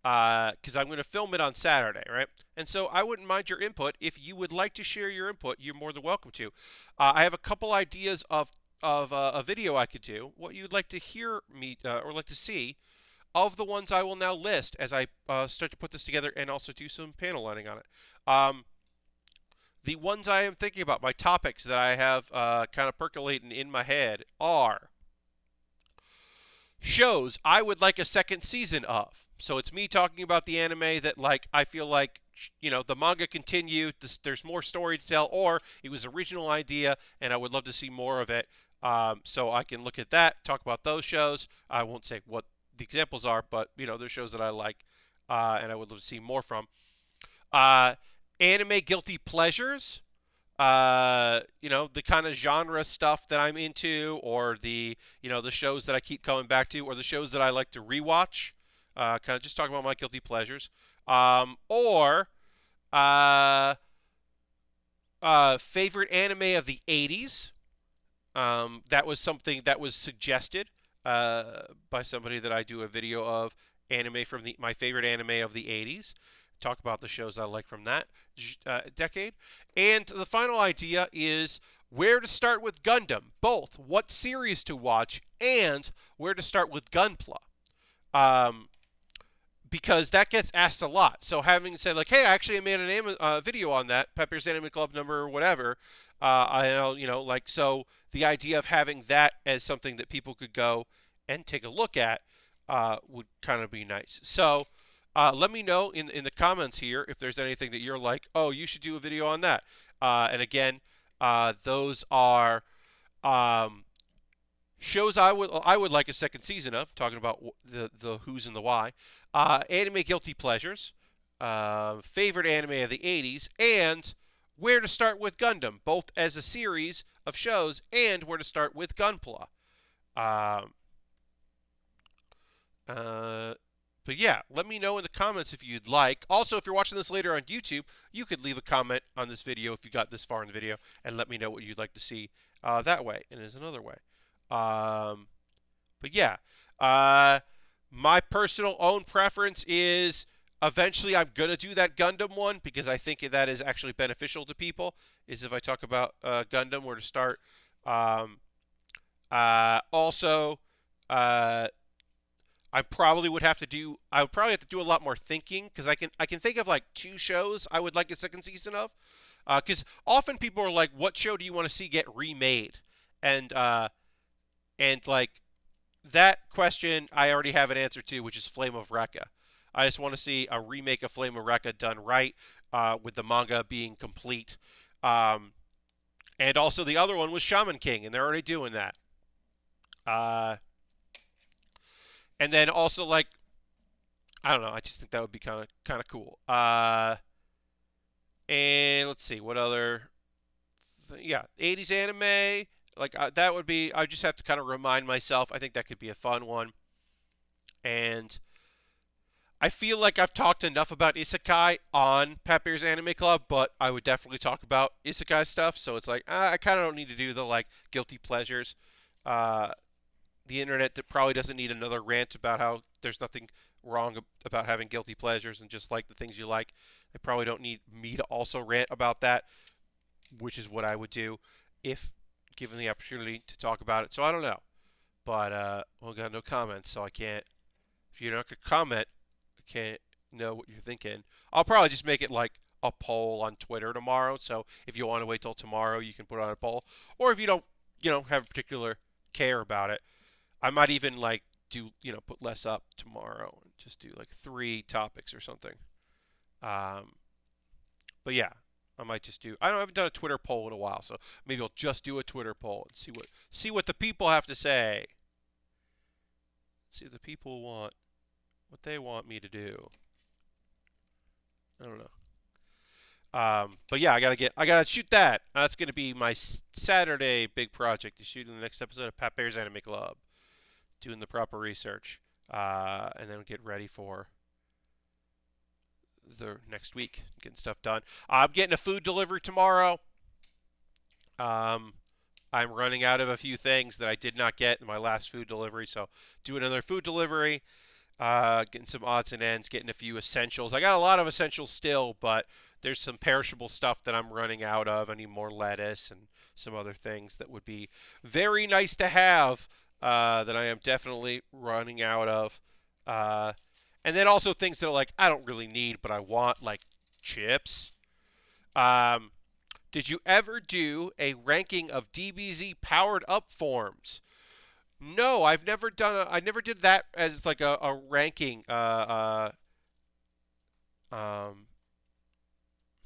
because I'm going to film it on Saturday, right? And so I wouldn't mind your input. If you would like to share your input, you're more than welcome to. I have a couple ideas of a video I could do. What you'd like to hear me or like to see of the ones I will now list as I start to put this together and also do some panel lighting on it. The ones I am thinking about, my topics that I have kind of percolating in my head are shows I would like a second season of. So it's me talking about the anime that like I feel like the manga continued. There's more story to tell, or it was original idea, and I would love to see more of it. So I can look at that, talk about those shows. I won't say what the examples are, but there's shows that I like, and I would love to see more from. Uh, Anime guilty pleasures. The kind of genre stuff that I'm into, or the shows that I keep coming back to, or the shows that I like to rewatch. Kind of just talking about my guilty pleasures. Or uh, favorite anime of the 80s. That was something that was suggested by somebody that I do a video of anime from my favorite anime of the 80s. Talk about the shows I like from that decade. And the final idea is where to start with Gundam, both what series to watch and where to start with Gunpla. Um, because that gets asked a lot. So having said like, hey, actually I made a video on that, Pepper's Anime Club number whatever. I know, so the idea of having that as something that people could go and take a look at would kind of be nice. So let me know in the comments here if there's anything that you're like, oh, you should do a video on that. And again, those are shows I would like a second season of, talking about the who's and the why. Anime guilty pleasures, favorite anime of the 80s, and where to start with Gundam, both as a series of shows and where to start with Gunpla. Um, but yeah, let me know in the comments if you'd like. Also, if you're watching this later on YouTube, you could leave a comment on this video if you got this far in the video and let me know what you'd like to see that way. And there's another way. But yeah, my personal own preference is eventually I'm going to do that Gundam one because I think that is actually beneficial to people, is if I talk about Gundam, where to start. Also, I would probably have to do a lot more thinking because I can think of like 2 shows I would like a second season of. Because often people are like, what show do you want to see get remade? And like that question I already have an answer to, which is Flame of Recca. I just want to see a remake of Flame of Recca done right, with the manga being complete. And also the other one was Shaman King, and they're already doing that. And then also like, I don't know, I just think that would be kind of cool. And let's see what other, yeah, 80s anime. Like that would be. I just have to kind of remind myself. I think that could be a fun one. And I feel like I've talked enough about isekai on Pepper's Anime Club, but I would definitely talk about isekai stuff. So it's like I kind of don't need to do the like guilty pleasures. The internet that probably doesn't need another rant about how there's nothing wrong about having guilty pleasures and just like the things you like. They probably don't need me to also rant about that, which is what I would do if given the opportunity to talk about it. So I don't know. But well, got no comments, so I can't. If you're not gonna comment, I can't know what you're thinking. I'll probably just make it like a poll on Twitter tomorrow. So if you want to wait till tomorrow, you can put on a poll. Or if you don't, have a particular care about it, I might even like do, put less up tomorrow and just do like 3 topics or something. But yeah, I might just do. I haven't done a Twitter poll in a while, so maybe I'll just do a Twitter poll and see what the people have to say. See what the people want, what they want me to do. I don't know. But yeah, I gotta shoot that. That's gonna be my Saturday big project. Is shooting the next episode of Pat Bear's Anime Club, doing the proper research, and then get ready for the next week, getting stuff done. I'm getting a food delivery tomorrow. I'm running out of a few things that I did not get in my last food delivery, so do another food delivery. Getting some odds and ends, getting a few essentials. I got a lot of essentials still, but there's some perishable stuff that I'm running out of. I need more lettuce and some other things that would be very nice to have that I am definitely running out of. Uh, and then also things that are like, I don't really need, but I want, like chips. Um, did you ever do a ranking of DBZ powered up forms? No, I've never done I never did that as like a ranking. Um,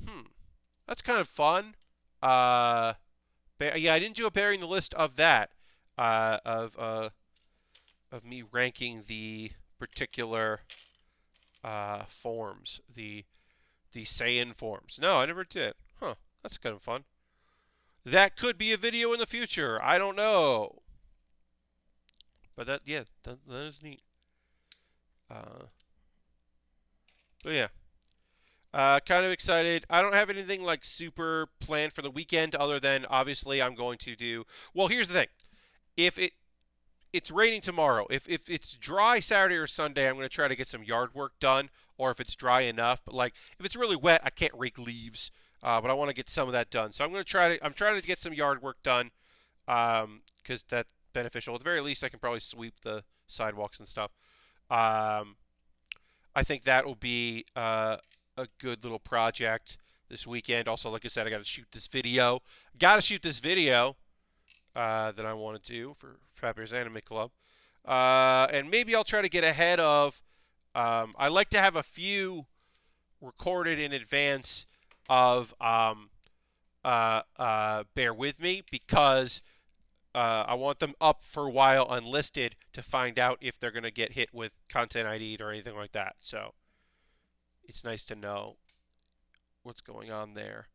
hmm, that's kind of fun. Uh, yeah, I didn't do a bearing the list of that. Uh, of uh, of me ranking the particular forms, the Saiyan forms. No, I never did. Huh, that's kind of fun. That could be a video in the future. I don't know. But that is neat. Uh, but yeah, kind of excited. I don't have anything like super planned for the weekend other than obviously I'm going to do. Well, here's the thing: if it's raining tomorrow, if it's dry Saturday or Sunday, I'm going to try to get some yard work done. Or if it's dry enough, but like if it's really wet, I can't rake leaves. But I want to get some of that done. So I'm trying to get some yard work done, because that's beneficial. At the very least, I can probably sweep the sidewalks and stuff. Um, I think that will be a good little project this weekend. Also, like I said, I got to shoot this video. That I want to do for Fat Bear's Anime Club. And maybe I'll try to get ahead of. I like to have a few recorded in advance of Bear With Me because I want them up for a while unlisted to find out if they're going to get hit with content ID or anything like that. So it's nice to know what's going on there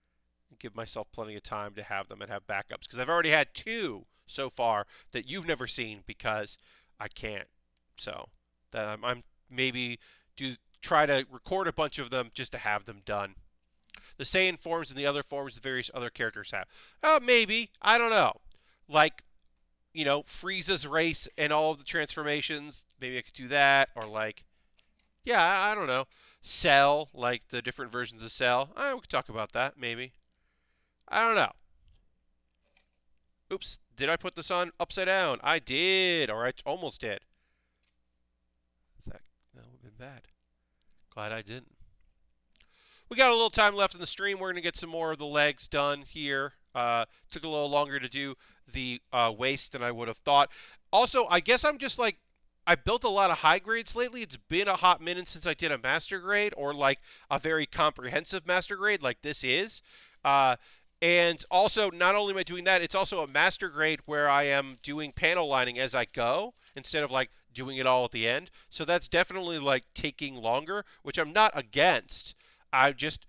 and give myself plenty of time to have them and have backups. Because I've already had 2 so far that you've never seen because I can't. So that I'm maybe try to record a bunch of them just to have them done. The Saiyan forms and the other forms the various other characters have. Maybe. I don't know. Like, Frieza's race and all of the transformations. Maybe I could do that. Or like, yeah, I don't know. Cell, like the different versions of Cell. We could talk about that, maybe. I don't know. Oops, did I put this on upside down? I did, or I almost did. That would have been bad. Glad I didn't. We got a little time left in the stream. We're going to get some more of the legs done here. Took a little longer to do the waist than I would have thought. Also, I guess I'm just like, I built a lot of high grades lately. It's been a hot minute since I did a master grade or like a very comprehensive master grade like this is. And also, not only am I doing that, it's also a master grade where I am doing panel lining as I go instead of like doing it all at the end. So that's definitely like taking longer, which I'm not against. I just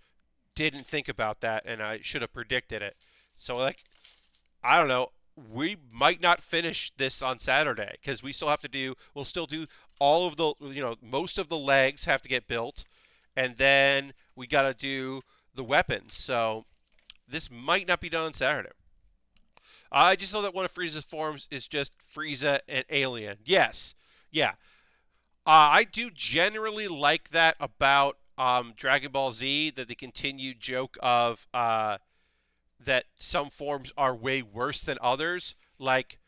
didn't think about that and I should have predicted it. So like, I don't know. We might not finish this on Saturday because we'll still do all of the, most of the legs have to get built. And then we got to do the weapons. So this might not be done on Saturday. I just saw that one of Frieza's forms is just Frieza and Alien. Yes. Yeah. I do generally like that about Dragon Ball Z, that the continued joke of that some forms are way worse than others. Like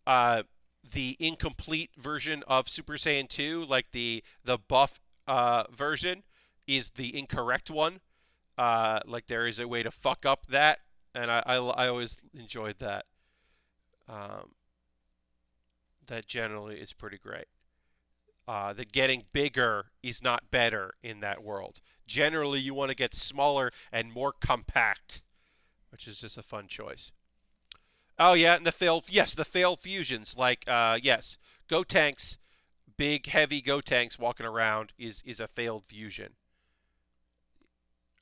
the incomplete version of Super Saiyan 2, like the buff version, is the incorrect one. Like there is a way to fuck up that, and I always enjoyed that. That generally is pretty great. That getting bigger is not better in that world. Generally, you want to get smaller and more compact, which is just a fun choice. Oh yeah, and the failed fusions. Like yes, Gotenks, big heavy Gotenks walking around is a failed fusion.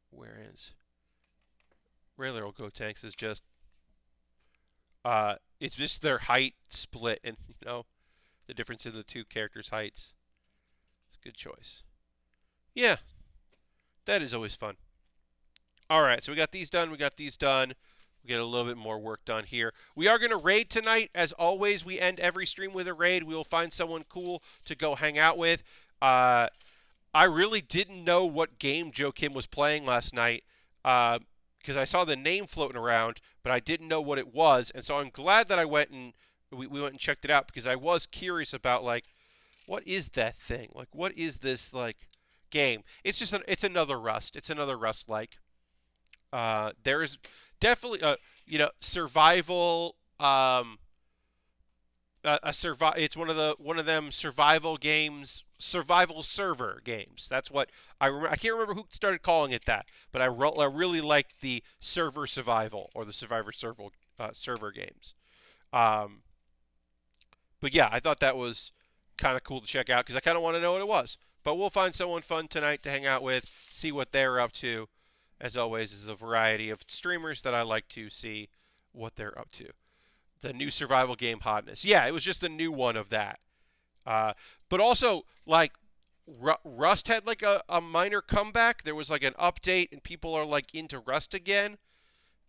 Whereas regular old Gotenks is just it's just their height split and the difference in the two characters' heights. It's a good choice. Yeah, that is always fun. All right, so we got these done. We get a little bit more work done here. We are going to raid tonight. As always, we end every stream with a raid. We will find someone cool to go hang out with. I really didn't know what game Joe Kim was playing last night because I saw the name floating around, but I didn't know what it was, and so I'm glad that I went and we went and checked it out because I was curious about like what is that thing? Like what is this like game? It's just it's another Rust. It's another Rust like. There is definitely survival it's one of them survival games, survival server games. That's what I remember. I can't remember who started calling it that, but I really liked the server survival or the survivor server games. Um, but yeah, I thought that was kind of cool to check out because I kind of want to know what it was. But we'll find someone fun tonight to hang out with, see what they're up to. As always, is a variety of streamers that I like to see what they're up to. The new survival game hotness. Yeah, it was just the new one of that. But also, like, Rust had like a minor comeback. There was like an update, and people are like into Rust again.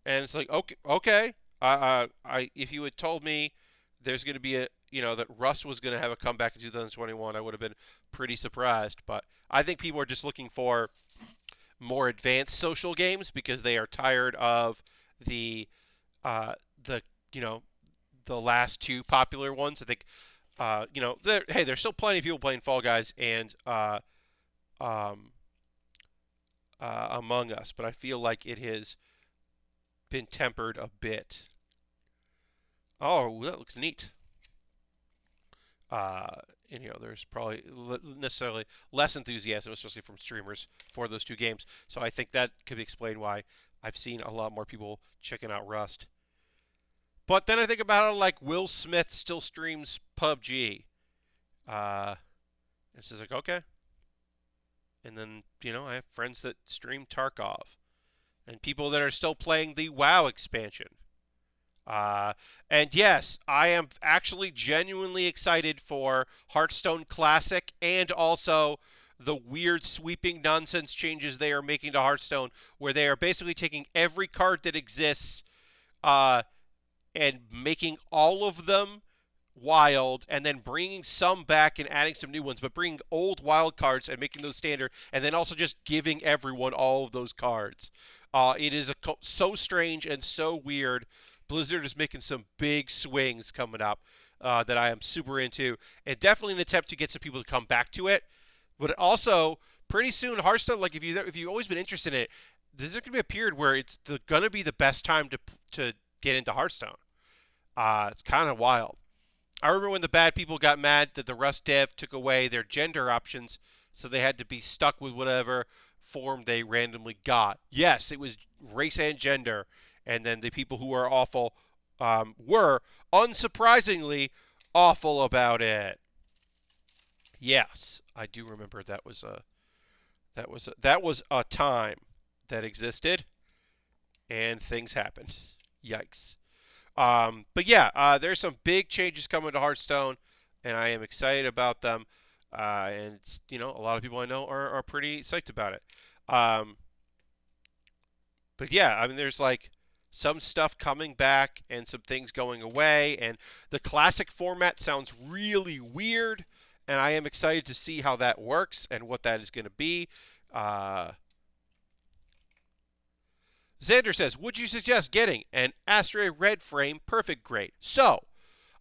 And it's like, okay. If you had told me there's going to be that Rust was going to have a comeback in 2021, I would have been pretty surprised. But I think people are just looking for more advanced social games because they are tired of the the the last two popular ones. I think there's still plenty of people playing Fall Guys and um, Among Us, but I feel like it has been tempered a bit. Oh, that looks neat. And there's probably necessarily less enthusiasm, especially from streamers, for those two games. So I think that could explain why I've seen a lot more people checking out Rust. But then I think about how like Will Smith still streams PUBG. It's just like okay. And then I have friends that stream Tarkov, and people that are still playing the WoW expansion. And yes, I am actually genuinely excited for Hearthstone Classic and also the weird sweeping nonsense changes they are making to Hearthstone, where they are basically taking every card that exists and making all of them wild and then bringing some back and adding some new ones, but bringing old wild cards and making those standard and then also just giving everyone all of those cards. It is so strange and so weird. Blizzard is making some big swings coming up that I am super into, and definitely an attempt to get some people to come back to it. But also, pretty soon, Hearthstone, like if you've always been interested in it, there's going to be a period where it's going to be the best time to get into Hearthstone. It's kind of wild. I remember when the bad people got mad that the Rust dev took away their gender options, so they had to be stuck with whatever form they randomly got. Yes, it was race and gender, and then the people who are awful were, unsurprisingly, awful about it. Yes, I do remember that was a time that existed, and things happened. Yikes. But yeah, there's some big changes coming to Hearthstone, and I am excited about them. And it's, a lot of people I know are pretty psyched about it. But yeah, I mean, there's like some stuff coming back and some things going away, and the classic format sounds really weird, and I am excited to see how that works and what that is going to be. Xander says, would you suggest getting an Astray Red Frame Perfect Grade? So,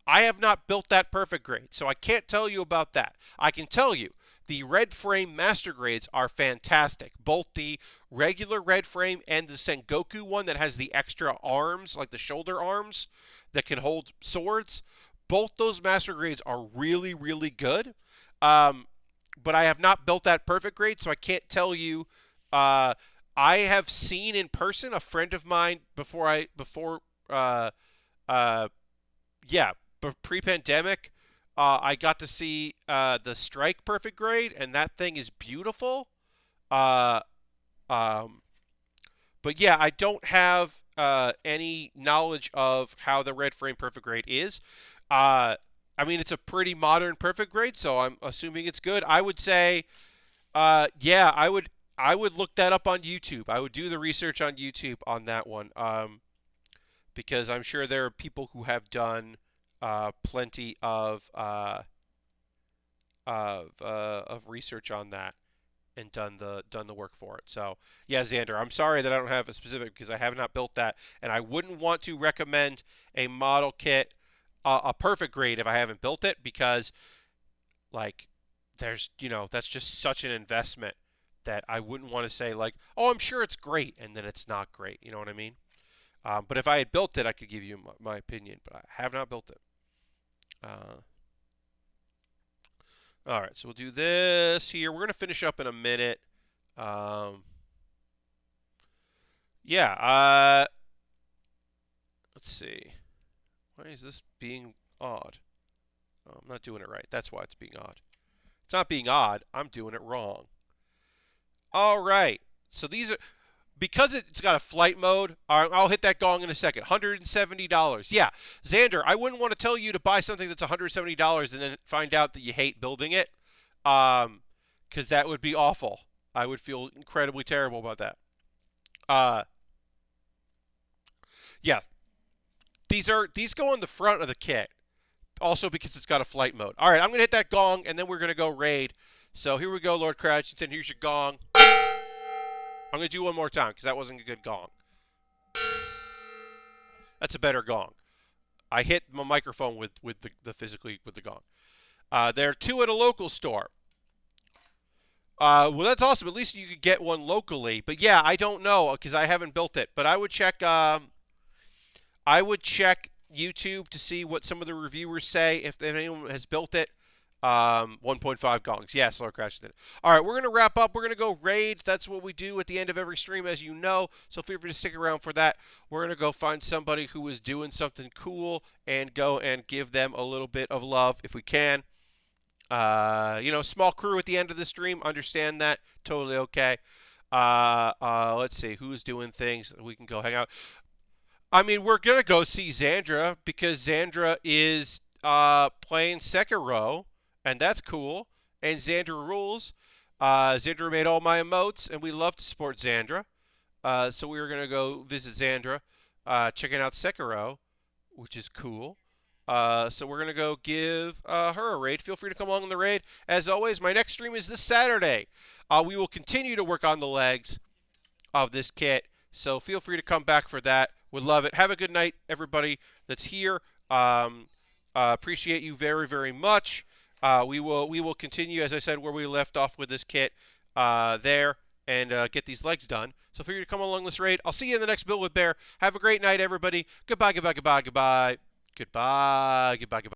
I have not built that Perfect Grade, so I can't tell you about that. I can tell you, the Red Frame Master Grades are fantastic. Both the regular Red Frame and the Sengoku one that has the extra arms, like the shoulder arms, that can hold swords. Both those Master Grades are really, really good. But I have not built that Perfect Grade, so I can't tell you. I have seen in person a friend of mine pre-pandemic. I got to see the Strike Perfect Grade, and that thing is beautiful. Uh, but yeah, I don't have any knowledge of how the Red Frame Perfect Grade is. I mean, it's a pretty modern Perfect Grade, so I'm assuming it's good. I would say, yeah, I would look that up on YouTube. I would do the research on YouTube on that one, because I'm sure there are people who have done plenty of of research on that and done the work for it. So yeah, Xander, I'm sorry that I don't have a specific because I have not built that, and I wouldn't want to recommend a model kit, a perfect grade if I haven't built it because like there's that's just such an investment that I wouldn't want to say like, oh, I'm sure it's great, and then it's not great. You know what I mean? But if I had built it, I could give you my opinion, but I have not built it. Uh, all right, so we'll do this here. We're gonna finish up in a minute. Um, yeah. Let's see. Why is this being odd? Oh, I'm not doing it right. That's why it's being odd. It's not being odd. I'm doing it wrong. All right. So these are because it's got a flight mode. I'll hit that gong in a second. $170. Yeah, Xander, I wouldn't want to tell you to buy something that's $170 and then find out that you hate building it, because that would be awful. I would feel incredibly terrible about that. Uh, yeah, these go on the front of the kit. Also because it's got a flight mode. All right, I'm gonna hit that gong and then we're gonna go raid. So here we go, Lord Cratchington. Here's your gong. I'm going to do one more time because that wasn't a good gong. That's a better gong. I hit my microphone with the physically with the gong. There are two at a local store. Well, that's awesome. At least you could get one locally. But yeah, I don't know because I haven't built it. But I would check. I would check YouTube to see what some of the reviewers say if anyone has built it. 1.5 gongs. Yes, Lord Crash did it. All right, we're going to wrap up. We're going to go raids. That's what we do at the end of every stream, as you know. So feel free to stick around for that. We're going to go find somebody who is doing something cool and go and give them a little bit of love if we can. Small crew at the end of the stream. Understand that. Totally okay. Let's see. Who's doing things? We can go hang out. I mean, we're going to go see Xandra because Xandra is playing Sekiro. And that's cool. And Xandra rules. Xandra made all my emotes, and we love to support Xandra. So we were going to go visit Xandra, checking out Sekiro, which is cool. So we're going to go give her a raid. Feel free to come along on the raid. As always, my next stream is this Saturday. We will continue to work on the legs of this kit. So feel free to come back for that. Would love it. Have a good night, everybody that's here. Appreciate you very, very much. We will continue, as I said, where we left off with this kit there and get these legs done. So feel free to come along this raid. I'll see you in the next Build with Bear. Have a great night, everybody. Goodbye, goodbye, goodbye, goodbye. Goodbye, goodbye, goodbye.